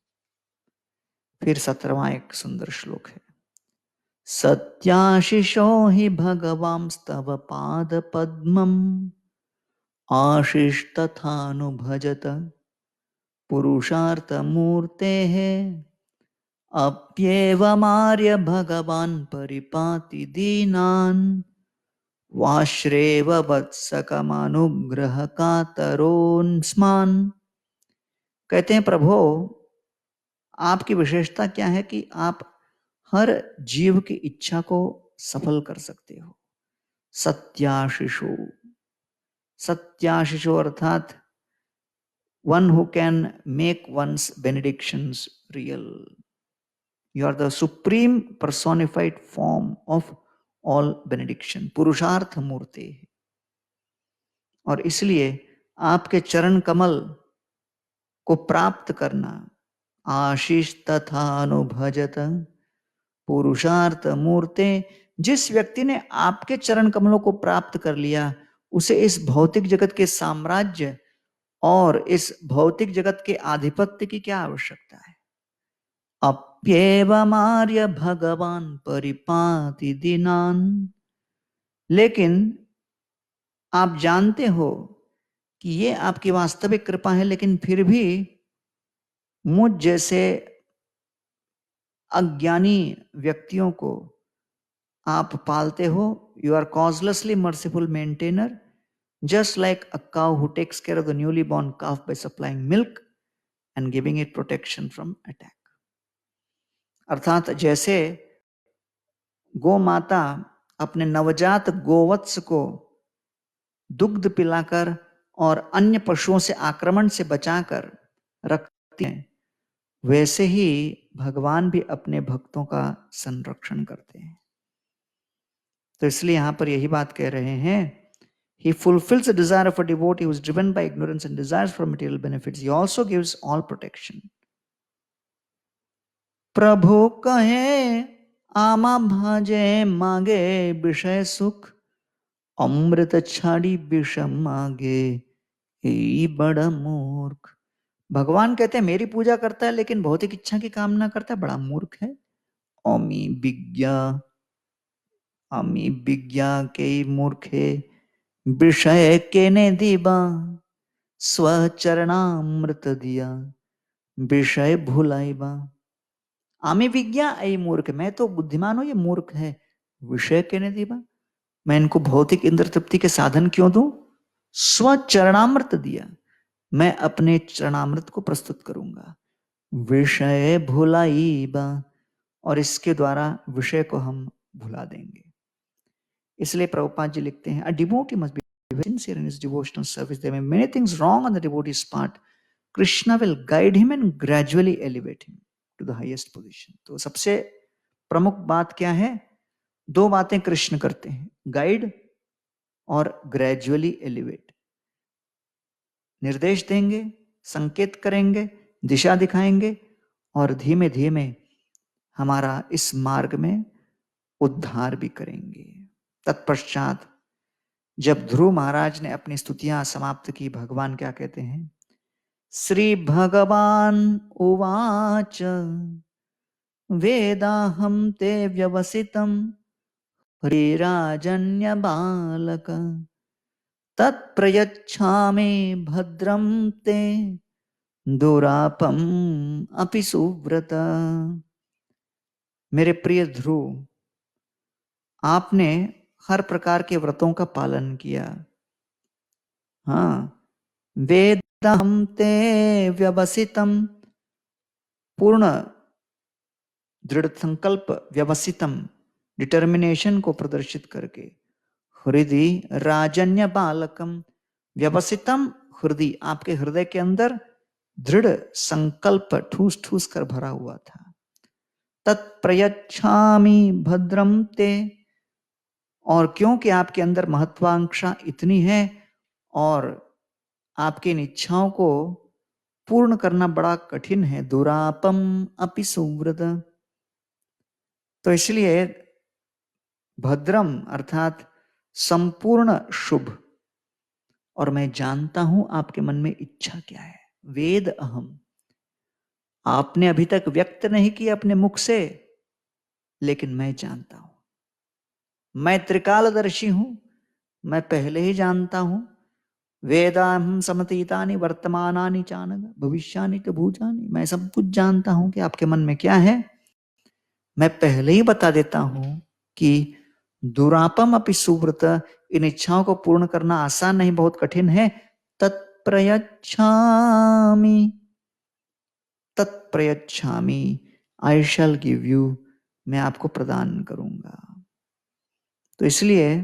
फिर 17वां एक सुंदर श्लोक है। सत्याशिषो हि भगवांस्तव पाद पद्मम् आशीष तथानुभजत पुरुषार्थ मूर्ते अप्येवमार्य भगवान परिपाति दीनान् वाश्रेव वत्सकमानुग्रह कातरोन्स्मान्। कहते हैं प्रभु, आपकी विशेषता क्या है कि आप हर जीव की इच्छा को सफल कर सकते हो। सत्याशिषो, सत्याशिषो अर्थात one who can make one's benedictions real. You are the supreme personified form of all benediction, पुरुषार्थ मूर्ति। और इसलिए आपके चरण कमल को प्राप्त करना, आशीष तथा अनुभजत पुरुषार्थ मूर्ते, जिस व्यक्ति ने आपके चरण कमलों को प्राप्त कर लिया, उसे इस भौतिक जगत के साम्राज्य और इस भौतिक जगत के आधिपत्य की क्या आवश्यकता है। अप्येवमार्य भगवान परिपाति दीनान्। लेकिन आप जानते हो कि ये आपकी वास्तविक कृपा है, लेकिन फिर भी मुझ जैसे अज्ञानी व्यक्तियों को आप पालते हो। You are causelessly merciful maintainer, just like a cow who takes care of the newly born calf by supplying milk and giving it protection from attack. अर्थात जैसे गो माता अपने नवजात गोवत्स को दुग्ध पिलाकर और अन्य पशुओं से आक्रमण से बचाकर रखती हैं, वैसे ही भगवान भी अपने भक्तों का संरक्षण करते हैं। तो इसलिए यहां पर यही बात कह रहे हैं, He fulfills the desire of a devotee who is driven by ignorance and desires for material benefits. He also gives all protection. प्रभु कहे आमा भाजे मांगे विषय सुख, अमृत छाड़ी विषम मांगे ये बड़ा मूर्ख। भगवान कहते हैं मेरी पूजा करता है लेकिन भौतिक इच्छा की कामना करता है, बड़ा मूर्ख है। अमी विज्ञा के मूर्खे विषय के ने दीबा, स्वचरणामृत दिया विषय भुलाइबा। आमी विज्ञा ये मूर्ख, मैं तो बुद्धिमान हूं, ये मूर्ख है। विषय के ने दीबा, मैं इनको भौतिक इंद्र तृप्ति के साधन क्यों दूं। स्वचरणामृत दिया, मैं अपने चरणामृत को प्रस्तुत करूंगा। विषय भुलाइबा, और इसके द्वारा विषय को हम भुला देंगे। इसलिए प्रभुपाद जी लिखते हैं, a devotee must be sincere in his devotional service. There may be many things wrong on the devotee's part. Krishna will guide him and gradually elevate him to the highest position. तो सबसे प्रमुख बात क्या है, दो बातें कृष्ण करते हैं, गाइड और ग्रेजुअली एलिवेट। निर्देश देंगे, संकेत करेंगे, दिशा दिखाएंगे और धीमे धीमे हमारा इस मार्ग में उद्धार भी करेंगे। तत्पश्चात जब ध्रुव महाराज ने अपनी स्तुतियां समाप्त की, भगवान क्या कहते हैं, श्री भगवान उवाच वेदाहं ते व्यवसितं हरिराजन्य बालक तत्प्रयच्छामि भद्रं ते दुरापम अपि सुव्रत। मेरे प्रिय ध्रुव, आपने हर प्रकार के व्रतों का पालन किया, हाँ, वेदहं ते व्यवसितम, पूर्ण दृढ़ संकल्प, व्यवसितम डिटर्मिनेशन को प्रदर्शित करके, हृदय राजन्य बालकम, व्यवसितम हृदय, आपके हृदय के अंदर दृढ़ संकल्प ठूस ठूस कर भरा हुआ था। तत्प्रयच्छामि भद्रम ते, और क्योंकि आपके अंदर महत्वाकांक्षा इतनी है और आपकी इन इच्छाओं को पूर्ण करना बड़ा कठिन है, दुरापम अपि सुव्रत, तो इसलिए भद्रम अर्थात संपूर्ण शुभ, और मैं जानता हूं आपके मन में इच्छा क्या है। वेद अहम, आपने अभी तक व्यक्त नहीं किया अपने मुख से, लेकिन मैं जानता हूं, मैं त्रिकालदर्शी हूं, मैं पहले ही जानता हूं। वेदाहम समतीतानि वर्तमानानि चानघ भविष्यानि च भूतानि, मैं सब कुछ जानता हूं कि आपके मन में क्या है। मैं पहले ही बता देता हूं कि दुरापम अपि सुव्रत, इन इच्छाओं को पूर्ण करना आसान नहीं, बहुत कठिन है। तत्प्रयच्छामि, तत्प्रयच्छामि, आई शैल गिव यू, मैं आपको प्रदान करूंगा। तो इसलिए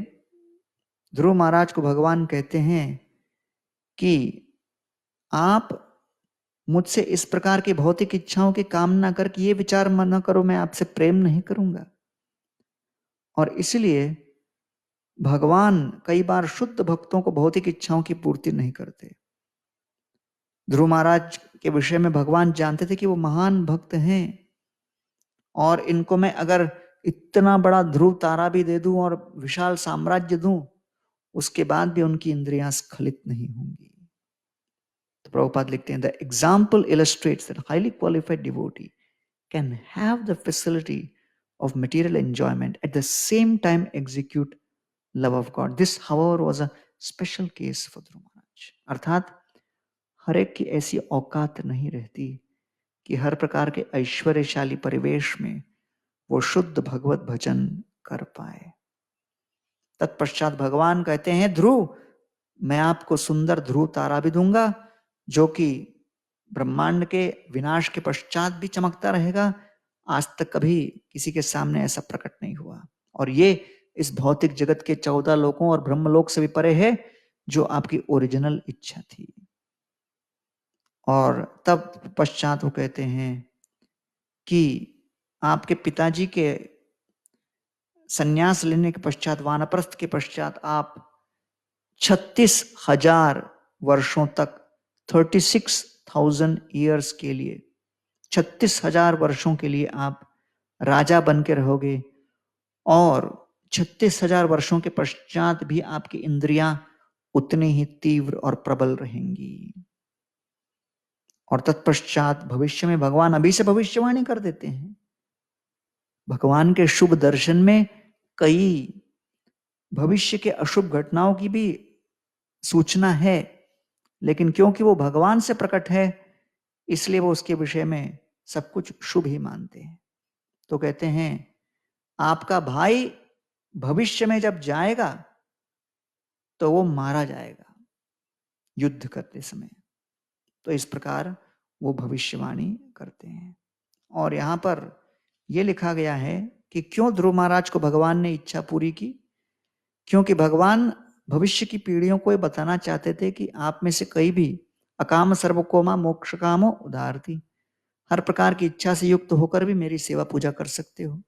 ध्रुव महाराज को भगवान कहते हैं कि आप मुझसे इस प्रकार की भौतिक इच्छाओं की कामना करके ये विचार न करो मैं आपसे प्रेम नहीं करूंगा। और इसलिए भगवान कई बार शुद्ध भक्तों को भौतिक इच्छाओं की पूर्ति नहीं करते। ध्रुव महाराज के विषय में भगवान जानते थे कि वो महान भक्त हैं, और इनको मैं अगर इतना बड़ा ध्रुव तारा भी दे दूं और विशाल साम्राज्य दूं, उसके बाद भी उनकी इंद्रियां स्खलित नहीं होंगी। तो प्रभुपाद लिखते हैं, the example illustrates that highly qualified devotee can have the facility of material enjoyment at the same time execute love of God. This, however, was a special case for Dhruv Maharaj. अर्थात हर एक की ऐसी औकात नहीं रहती कि हर प्रकार के ऐश्वर्यशाली परिवेश में वो शुद्ध भगवत भजन कर पाए। तत्पश्चात भगवान कहते हैं, ध्रुव मैं आपको सुंदर ध्रुव तारा भी दूंगा, जो कि ब्रह्मांड के विनाश के पश्चात भी चमकता रहेगा। आज तक कभी किसी के सामने ऐसा प्रकट नहीं हुआ, और ये इस भौतिक जगत के 14 लोकों और ब्रह्मलोक से भी परे है, जो आपकी ओरिजिनल इच्छा थी। और तब पश्चात वो कहते हैं कि आपके पिताजी के सन्यास लेने के पश्चात, वानप्रस्थ के पश्चात, आप 36,000 वर्षों तक, 36,000 ईयर्स के लिए, 36,000 वर्षों के लिए आप राजा बन के रहोगे, और 36,000 वर्षों के पश्चात भी आपकी इंद्रियां उतनी ही तीव्र और प्रबल रहेंगी। और तत्पश्चात भविष्य में भगवान अभी से भविष्यवाणी कर देते हैं। भगवान के शुभ दर्शन में कई भविष्य के अशुभ घटनाओं की भी सूचना है, लेकिन क्योंकि वो भगवान से प्रकट है, इसलिए वो उसके विषय में सब कुछ शुभ ही मानते हैं। तो कहते हैं, आपका भाई भविष्य में जब जाएगा तो वो मारा जाएगा युद्ध करते समय। तो इस प्रकार वो भविष्यवाणी करते हैं। और यहां पर यह लिखा गया है कि क्यों ध्रुव महाराज को भगवान ने इच्छा पूरी की, क्योंकि भगवान भविष्य की पीढ़ियों को ये बताना चाहते थे कि आप में से कई भी अकाम सर्वकोमा मोक्ष कामो उदारती, हर प्रकार की इच्छा से युक्त होकर भी मेरी सेवा पूजा कर सकते हो।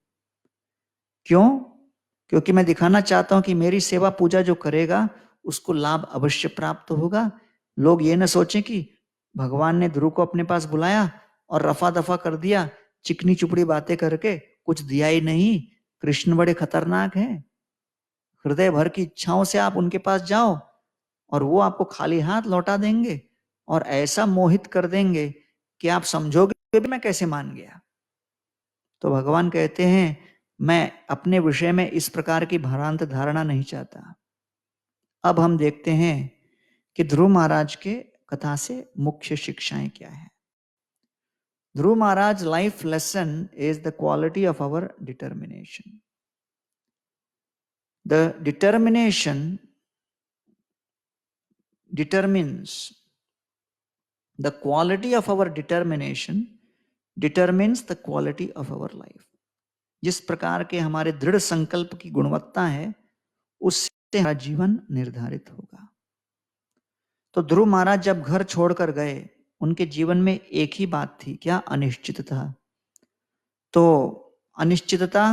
क्यों? क्योंकि मैं दिखाना चाहता हूं कि मेरी सेवा पूजा जो करेगा उसको लाभ अवश्य प्राप्त होगा। लोग ये न सोचें कि भगवान ने ध्रुव को अपने पास बुलाया और रफा दफा कर दिया, चिकनी चुपड़ी बातें करके कुछ दिया ही नहीं। कृष्ण बड़े खतरनाक हैं। हृदय भर की इच्छाओं से आप उनके पास जाओ और वो आपको खाली हाथ लौटा देंगे और ऐसा मोहित कर देंगे कि आप समझोगे मैं कैसे मान गया। तो भगवान कहते हैं, मैं अपने विषय में इस प्रकार की भ्रांत धारणा नहीं चाहता। अब हम देखते हैं कि ध्रुव महाराज के कथा से मुख्य शिक्षाएं क्या है। Dhruva Maharaj life lesson is the quality of our determination. The determination determines the quality of our determination determines the quality of our life. जिस प्रकार के हमारे दृढ़ संकल्प की गुणवत्ता है उससे हमारा जीवन निर्धारित होगा। तो ध्रुव महाराज जब घर छोड़कर गए, उनके जीवन में एक ही बात थी, क्या? अनिश्चितता। तो अनिश्चितता,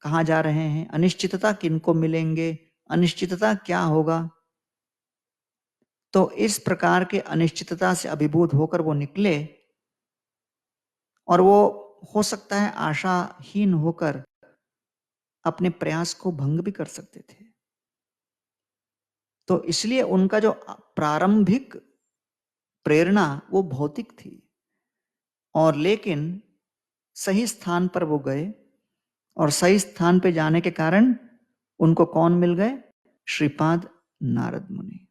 कहाँ जा रहे हैं, अनिश्चितता किनको मिलेंगे, अनिश्चितता क्या होगा। तो इस प्रकार के अनिश्चितता से अभिभूत होकर वो निकले और वो हो सकता है आशाहीन होकर अपने प्रयास को भंग भी कर सकते थे। तो इसलिए उनका जो प्रारंभिक प्रेरणा वो भौतिक थी, और लेकिन सही स्थान पर वो गए और सही स्थान पे जाने के कारण उनको कौन मिल गए? श्रीपाद नारद मुनि।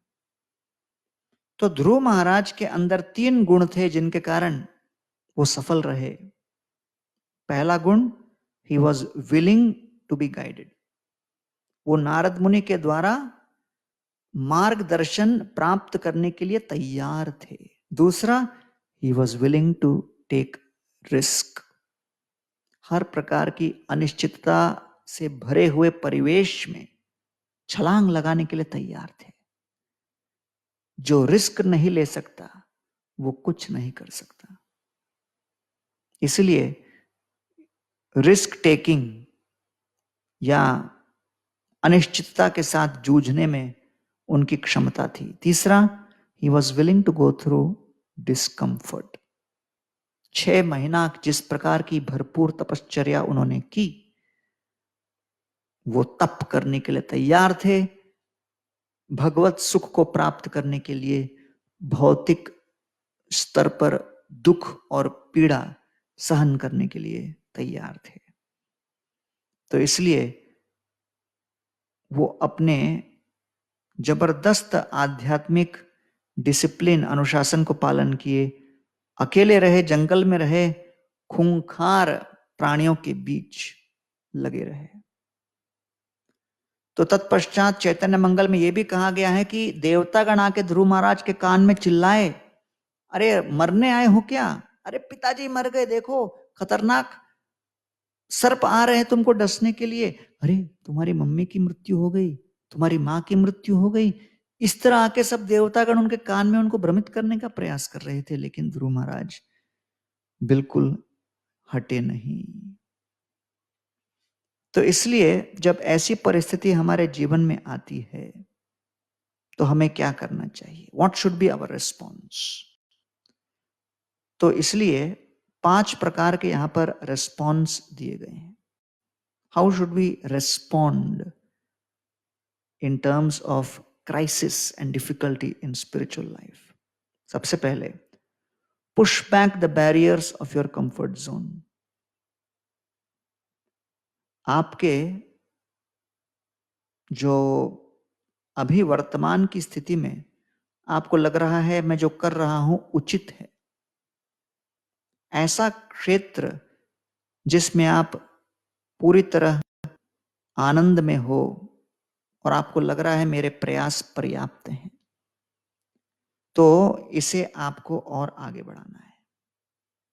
तो ध्रुव महाराज के अंदर 3 गुण थे जिनके कारण वो सफल रहे। पहला गुण, he was willing to be guided. वो नारद मुनि के द्वारा मार्गदर्शन प्राप्त करने के लिए तैयार थे। दूसरा, he was willing to take risk. हर प्रकार की अनिश्चितता से भरे हुए परिवेश में छलांग लगाने के लिए तैयार थे। जो रिस्क नहीं ले सकता वो कुछ नहीं कर सकता। इसलिए रिस्क टेकिंग या अनिश्चितता के साथ जूझने में उनकी क्षमता थी। तीसरा, he was willing to go through discomfort. 6 महीना जिस प्रकार की भरपूर तपश्चर्या उन्होंने की, वो तप करने के लिए तैयार थे। भगवत सुख को प्राप्त करने के लिए भौतिक स्तर पर दुख और पीड़ा सहन करने के लिए तैयार थे। तो इसलिए वो अपने जबरदस्त आध्यात्मिक डिसिप्लिन, अनुशासन को पालन किए, अकेले रहे, जंगल में रहे, खूंखार प्राणियों के बीच लगे रहे। तो तत्पश्चात चैतन्य मंगल में यह भी कहा गया है कि देवतागण आके ध्रुव महाराज के कान में चिल्लाए, अरे मरने आए हो क्या? अरे पिताजी मर गए, देखो खतरनाक सर्प आ रहे हैं तुमको डसने के लिए। अरे तुम्हारी मम्मी की मृत्यु हो गई, तुम्हारी मां की मृत्यु हो गई। इस तरह आके सब देवतागण उनके कान में उनको भ्रमित करने का प्रयास कर रहे थे, लेकिन ध्रुव महाराज बिल्कुल हटे नहीं। तो इसलिए जब ऐसी परिस्थिति हमारे जीवन में आती है तो हमें क्या करना चाहिए? What should be our response? तो इसलिए 5 प्रकार के यहां पर रिस्पॉन्स दिए गए हैं। How should we respond in terms of crisis and difficulty in spiritual life? सबसे पहले, push back the barriers of your comfort zone. आपके जो अभी वर्तमान की स्थिति में आपको लग रहा है मैं जो कर रहा हूं उचित है, ऐसा क्षेत्र जिसमें आप पूरी तरह आनंद में हो और आपको लग रहा है मेरे प्रयास पर्याप्त हैं, तो इसे आपको और आगे बढ़ाना है।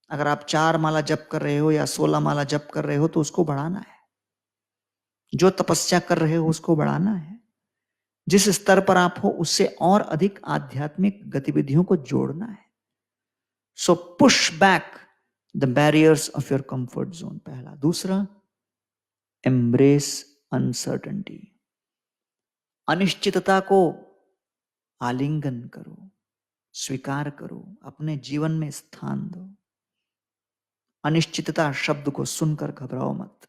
अगर आप 4 माला जप कर रहे हो या 16 माला जप कर रहे हो तो उसको बढ़ाना है। जो तपस्या कर रहे हो उसको बढ़ाना है। जिस स्तर पर आप हो उससे और अधिक आध्यात्मिक गतिविधियों को जोड़ना है। सो push back the barriers of your comfort zone, पहला। दूसरा, एम्ब्रेस अनसर्टेनिटी। अनिश्चितता को आलिंगन करो, स्वीकार करो, अपने जीवन में स्थान दो। अनिश्चितता शब्द को सुनकर घबराओ मत।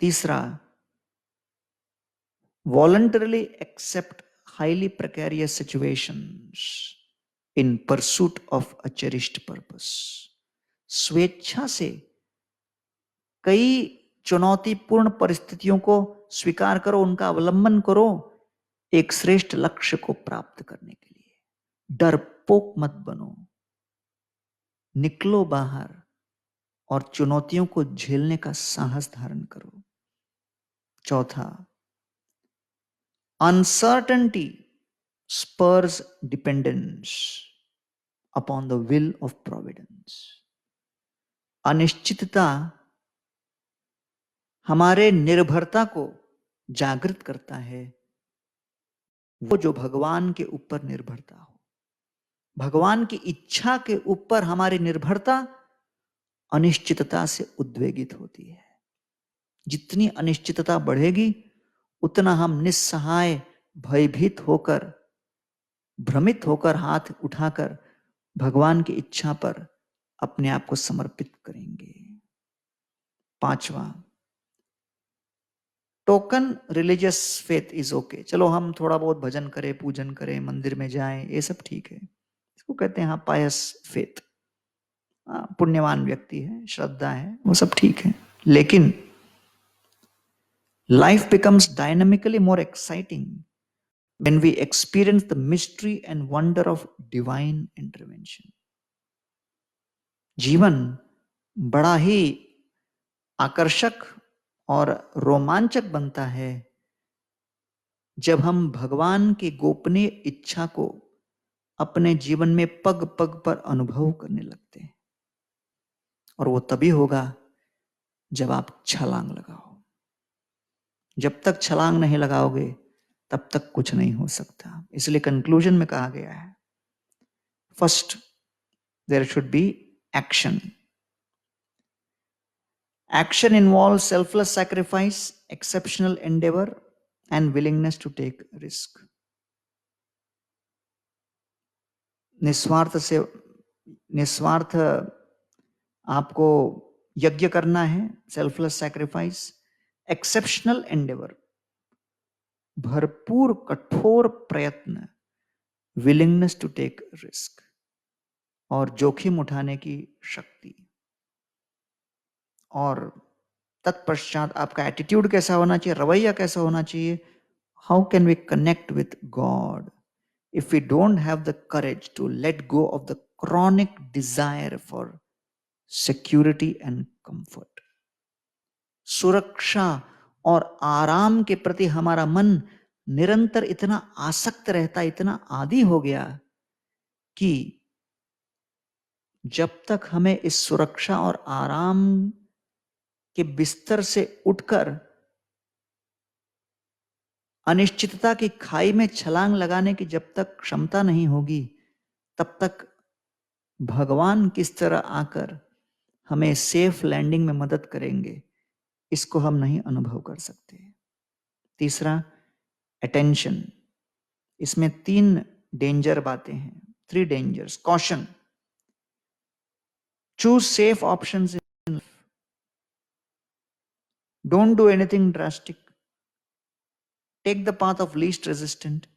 तीसरा, voluntarily accept highly precarious situations in pursuit of a cherished purpose. स्वेच्छा से कई चुनौतीपूर्ण परिस्थितियों को स्वीकार करो, उनका अवलंबन करो एक श्रेष्ठ लक्ष्य को प्राप्त करने के लिए। डरपोक मत बनो, निकलो बाहर और चुनौतियों को झेलने का साहस धारण करो। चौथा, uncertainty spurs dependence upon the will of providence. अनिश्चितता हमारे निर्भरता को जागृत करता है, वो जो भगवान के ऊपर निर्भरता हो। भगवान की इच्छा के ऊपर हमारी निर्भरता अनिश्चितता से उद्वेगित होती है। जितनी अनिश्चितता बढ़ेगी उतना हम निस्सहाय, भयभीत होकर, भ्रमित होकर हाथ उठाकर भगवान की इच्छा पर अपने आप को समर्पित करेंगे। 5वां, token religious faith is okay. चलो हम थोड़ा बहुत भजन करें, पूजन करें, मंदिर में जाएं, ये सब ठीक है। इसको कहते हैं हाँ पायस फेथ, पुण्यवान व्यक्ति है, श्रद्धा है, वो सब ठीक है। लेकिन life becomes dynamically more exciting when we experience the mystery and wonder of divine intervention. जीवन बड़ा ही आकर्षक और रोमांचक बनता है जब हम भगवान की गोपनीय इच्छा को अपने जीवन में पग पग पर अनुभव करने लगते हैं। और वो तभी होगा जब आप छलांग लगाओ। जब तक छलांग नहीं लगाओगे तब तक कुछ नहीं हो सकता। इसलिए कंक्लूजन में कहा गया है, first there should be action. Action involves selfless sacrifice, exceptional endeavour and willingness to take risk. निस्वार्थ आपको यज्ञ करना है, सेल्फलेस सैक्रिफाइस, एक्सेप्शनल एंडेवर भरपूर कठोर प्रयत्न, विलिंगनेस टू टेक रिस्क और जोखिम उठाने की शक्ति। और तत्पश्चात आपका एटीट्यूड कैसा होना चाहिए, रवैया कैसा होना चाहिए। How can we connect with God if we don't have the courage to let go of the chronic desire for security and comfort? सुरक्षा और आराम के प्रति हमारा मन निरंतर इतना आसक्त रहता, इतना आदी हो गया कि जब तक हमें इस सुरक्षा और आराम के बिस्तर से उठकर अनिश्चितता की खाई में छलांग लगाने की जब तक क्षमता नहीं होगी, तब तक भगवान किस तरह आकर हमें सेफ लैंडिंग में मदद करेंगे, इसको हम नहीं अनुभव कर सकते। तीसरा, अटेंशन। इसमें 3 डेंजर बातें हैं, 3 dangers. Caution, choose safe options in life, don't do anything drastic, take the path of least resistant,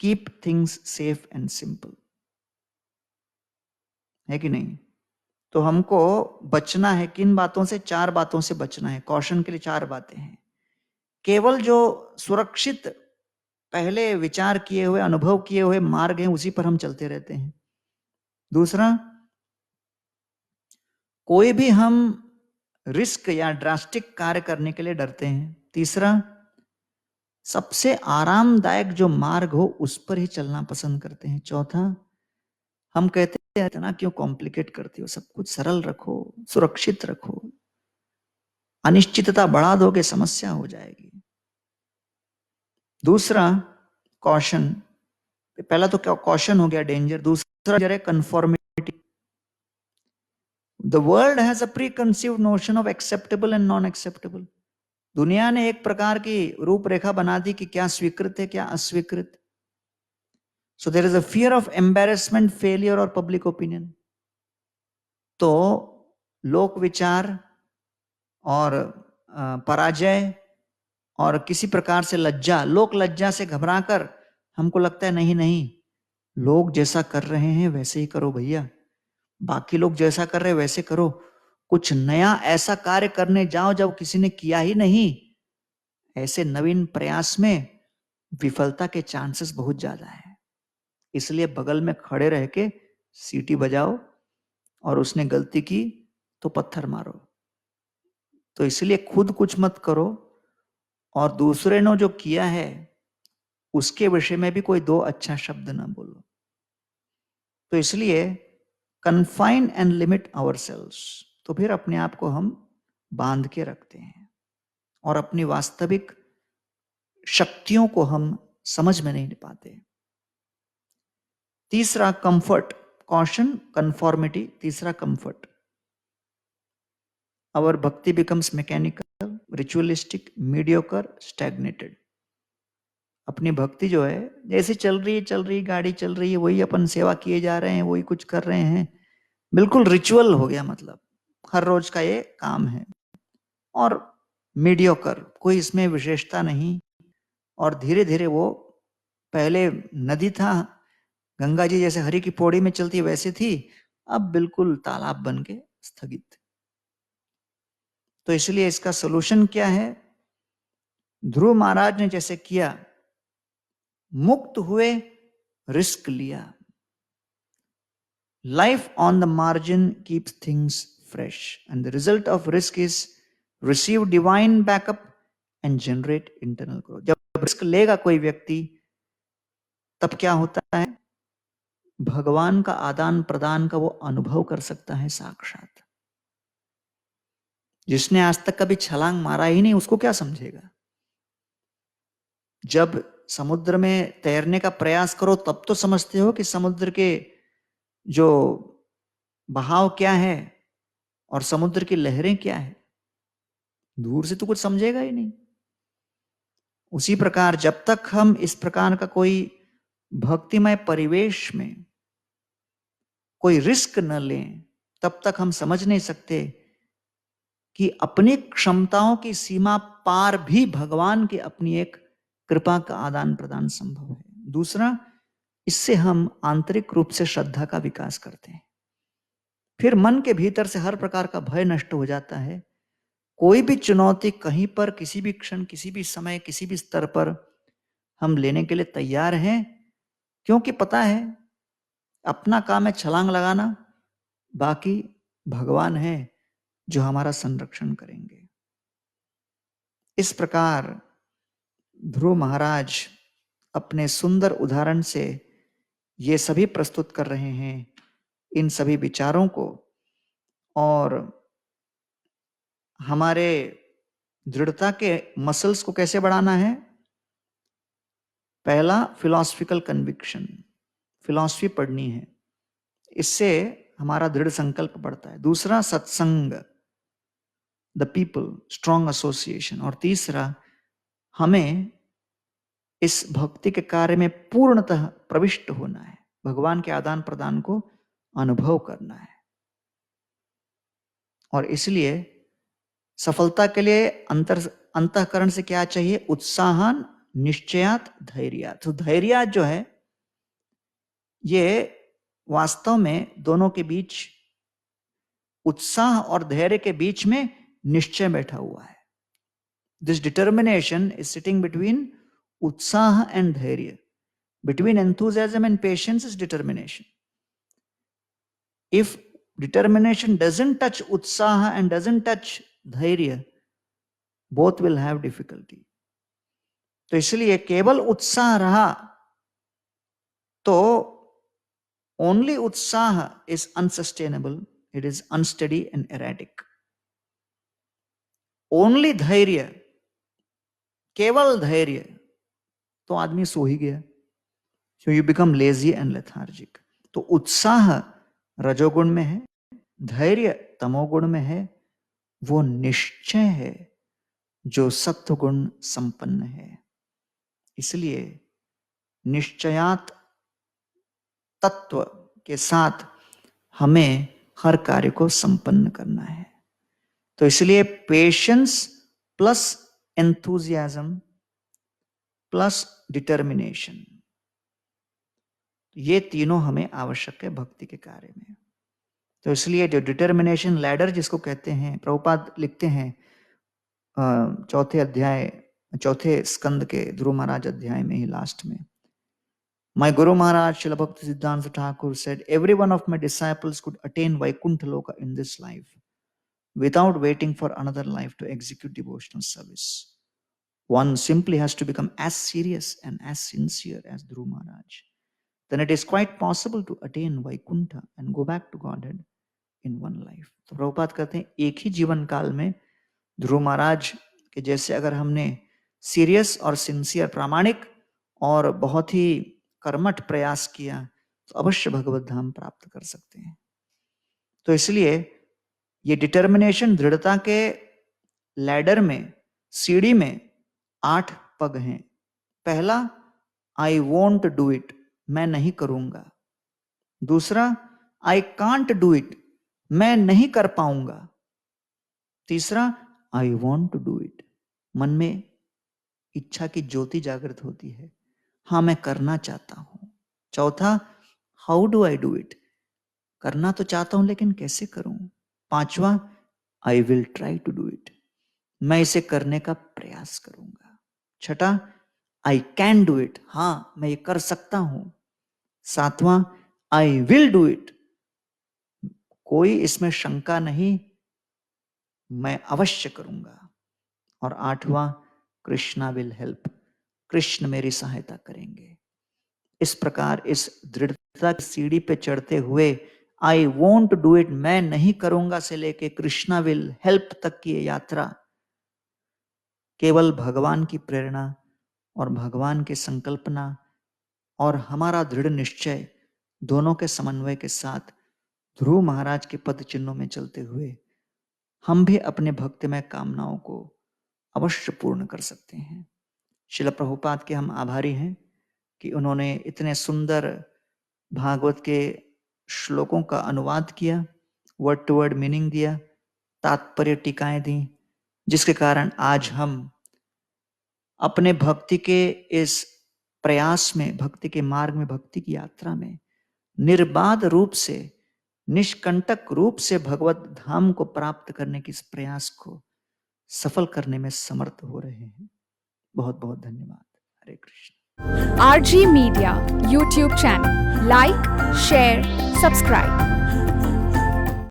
keep things safe and simple. है कि नहीं? तो हमको बचना है किन बातों से? 4 बातों से बचना है। कॉशन के लिए 4 बातें हैं। केवल जो सुरक्षित पहले विचार किए हुए, अनुभव किए हुए मार्ग हैं, उसी पर हम चलते रहते हैं। दूसरा, कोई भी हम रिस्क या ड्रास्टिक कार्य करने के लिए डरते हैं। तीसरा, सबसे आरामदायक जो मार्ग हो उस पर ही चलना पसंद करते हैं। चौथा, हम कहते हैं इतना क्यों कॉम्प्लिकेट करते हो, सब कुछ सरल रखो, सुरक्षित रखो, अनिश्चितता बढ़ा दोगे समस्या हो जाएगी। दूसरा, कॉशन। पहला तो क्या कॉशन हो गया, डेंजर। दूसरा है conformity. The world has a pre-conceived notion of acceptable and non acceptable. दुनिया ने एक प्रकार की रूपरेखा बना दी कि क्या स्वीकृत है, क्या अस्वीकृत। So there is a fear of embarrassment, failure और पब्लिक ओपिनियन। तो लोक विचार और पराजय और किसी प्रकार से लज्जा, लोक लज्जा से घबराकर हमको लगता है नहीं नहीं, लोग जैसा कर रहे हैं वैसे ही करो भैया, बाकी लोग जैसा कर रहे हैं वैसे करो, कुछ नया ऐसा कार्य करने जाओ जब किसी ने किया ही नहीं। ऐसे नवीन प्रयास में विफलता के चांसेस बहुत ज्यादा है। इसलिए बगल में खड़े रह के सीटी बजाओ और उसने गलती की तो पत्थर मारो। तो इसलिए खुद कुछ मत करो और दूसरे ने जो किया है उसके विषय में भी कोई दो अच्छा शब्द ना बोलो। तो इसलिए कन्फाइन एंड लिमिट आवरसेल्व्स, तो फिर अपने आप को हम बांध के रखते हैं और अपनी वास्तविक शक्तियों को हम समझ में नहीं पाते। तीसरा कंफर्ट, कॉशन, कंफॉर्मिटी, तीसरा कंफर्ट। आवर भक्ति becomes mechanical, ritualistic, mediocre, stagnated. अपनी भक्ति जो है जैसे चल रही गाड़ी चल रही है, वही अपन सेवा किए जा रहे हैं, वही कुछ कर रहे हैं, बिल्कुल रिचुअल हो गया, मतलब हर रोज का ये काम है। और मीडियोकर, कोई इसमें विशेषता नहीं। और धीरे धीरे वो, पहले नदी था, गंगा जी जैसे हरि की पौड़ी में चलती वैसे थी, अब बिल्कुल तालाब बन के स्थगित। तो इसलिए इसका सोल्यूशन क्या है? ध्रुव महाराज ने जैसे किया, मुक्त हुए, रिस्क लिया। Life on the margin keeps things fresh and the result of risk is receive divine backup and generate internal growth. जब रिस्क लेगा कोई व्यक्ति, तब क्या होता है? भगवान का आदान प्रदान का वो अनुभव कर सकता है साक्षात। जिसने आज तक कभी छलांग मारा ही नहीं, उसको क्या समझेगा? जब समुद्र में तैरने का प्रयास करो तब तो समझते हो कि समुद्र के जो बहाव क्या है और समुद्र की लहरें क्या है। दूर से तो कुछ समझेगा ही नहीं। उसी प्रकार जब तक हम इस प्रकार का कोई भक्तिमय परिवेश में कोई रिस्क न लें, तब तक हम समझ नहीं सकते कि अपनी क्षमताओं की सीमा पार भी भगवान की अपनी एक कृपा का आदान प्रदान संभव है। दूसरा, इससे हम आंतरिक रूप से श्रद्धा का विकास करते हैं। फिर मन के भीतर से हर प्रकार का भय नष्ट हो जाता है। कोई भी चुनौती कहीं पर, किसी भी क्षण, किसी भी समय, किसी भी स्तर पर हम लेने के लिए तैयार हैं, क्योंकि पता है अपना काम है छलांग लगाना, बाकी भगवान है जो हमारा संरक्षण करेंगे। इस प्रकार ध्रुव महाराज अपने सुंदर उदाहरण से ये सभी प्रस्तुत कर रहे हैं, इन सभी विचारों को, और हमारे दृढ़ता के मसल्स को कैसे बढ़ाना है। पहला, फिलॉसफिकल कन्विक्शन, फिलॉसफी पढ़नी है, इससे हमारा दृढ़ संकल्प बढ़ता है। दूसरा, सत्संग, द पीपल, स्ट्रॉन्ग एसोसिएशन। और तीसरा, हमें इस भक्ति के कार्य में पूर्णतः प्रविष्ट होना है, भगवान के आदान प्रदान को अनुभव करना है। और इसलिए सफलता के लिए अंतःकरण से क्या चाहिए? उत्साहन, निश्चयात, धैर्यात। तो धैर्यात जो है, ये वास्तव में दोनों के बीच, उत्साह और धैर्य के बीच में निश्चय बैठा हुआ है। This determination is sitting between उत्साह एंड धैर्य. Between enthusiasm and patience is determination. If determination doesn't touch utsaha and doesn't touch dhairya, both will have difficulty. तो इसलिए केवल उत्साह रहा तो only उत्साह is unsustainable, it is unsteady and erratic. Only धैर्य, केवल धैर्य, तो आदमी सो ही गया. So you become lazy and lethargic. तो उत्साह रजोगुण में है, धैर्य तमोगुण में है, वो निश्चय है जो सत्वगुण संपन्न है. इसलिए निश्चयात तत्व के साथ हमें हर कार्य को संपन्न करना है. तो इसलिए patience plus enthusiasm plus determination, ये तीनों हमें आवश्यक है भक्ति के कार्य में. तो इसलिए जो डिटर्मिनेशन लैडर जिसको कहते हैं, प्रभुपाद लिखते हैं चौथे स्कंद के ध्रुव महाराज अध्याय में ही लास्ट में, My Guru Maharaj Srila Bhakti Siddhanta Thakur said, every one of my disciples could attain Vaikuntha Loka in this life without waiting for another life to execute devotional service. one simply has to become as serious and as sincere as Dhruv Maharaj. Then it is quite possible to attain Vaikuntha and go back to Godhead in one life. तो प्रभुपाद कहते हैं एक ही जीवन काल में ध्रुव महाराज के जैसे अगर हमने सीरियस और सिंसियर प्रामाणिक और बहुत ही कर्मठ प्रयास किया तो अवश्य भगवत धाम प्राप्त कर सकते हैं। तो इसलिए ये डिटर्मिनेशन, दृढ़ता के लैडर में, सीढ़ी में 8 पग हैं। पहला, आई वोंट डू इट, मैं नहीं करूंगा। दूसरा, आई कांट डू इट, मैं नहीं कर पाऊंगा। तीसरा, I want to do it, मन में इच्छा की ज्योति जागृत होती है, हाँ मैं करना चाहता हूं। चौथा, how do I do it, करना तो चाहता हूं लेकिन कैसे करूं। पांचवा, I will try to do it, मैं इसे करने का प्रयास करूंगा। छठा, आई कैन डू इट, हाँ मैं ये कर सकता हूं। सातवां, आई विल डू इट, कोई इसमें शंका नहीं, मैं अवश्य करूंगा। और आठवां, कृष्णा विल हेल्प, कृष्ण मेरी सहायता करेंगे। इस प्रकार इस दृढ़ता की सीढ़ी पे चढ़ते हुए आई वोंट डू इट, मैं नहीं करूंगा से लेके कृष्णा विल हेल्प तक की यात्रा केवल भगवान की प्रेरणा और भगवान की संकल्पना और हमारा दृढ़ निश्चय दोनों के समन्वय के साथ ध्रुव महाराज के पद चिन्हों में चलते हुए हम भी अपने भक्तिमय कामनाओं को अवश्य पूर्ण कर सकते हैं। श्रील प्रभुपाद के हम आभारी हैं कि उन्होंने इतने सुंदर भागवत के श्लोकों का अनुवाद किया, वर्ड टू वर्ड मीनिंग दिया, तात्पर्य टीकाएं दी, जिसके कारण आज हम अपने भक्ति के इस प्रयास में, भक्ति के मार्ग में, भक्ति की यात्रा में निर्बाध रूप से, निष्कंटक रूप से भगवत धाम को प्राप्त करने के इस प्रयास को सफल करने में समर्थ हो रहे हैं। बहुत बहुत धन्यवाद। हरे Krishna. RG Media YouTube channel, like, share, subscribe.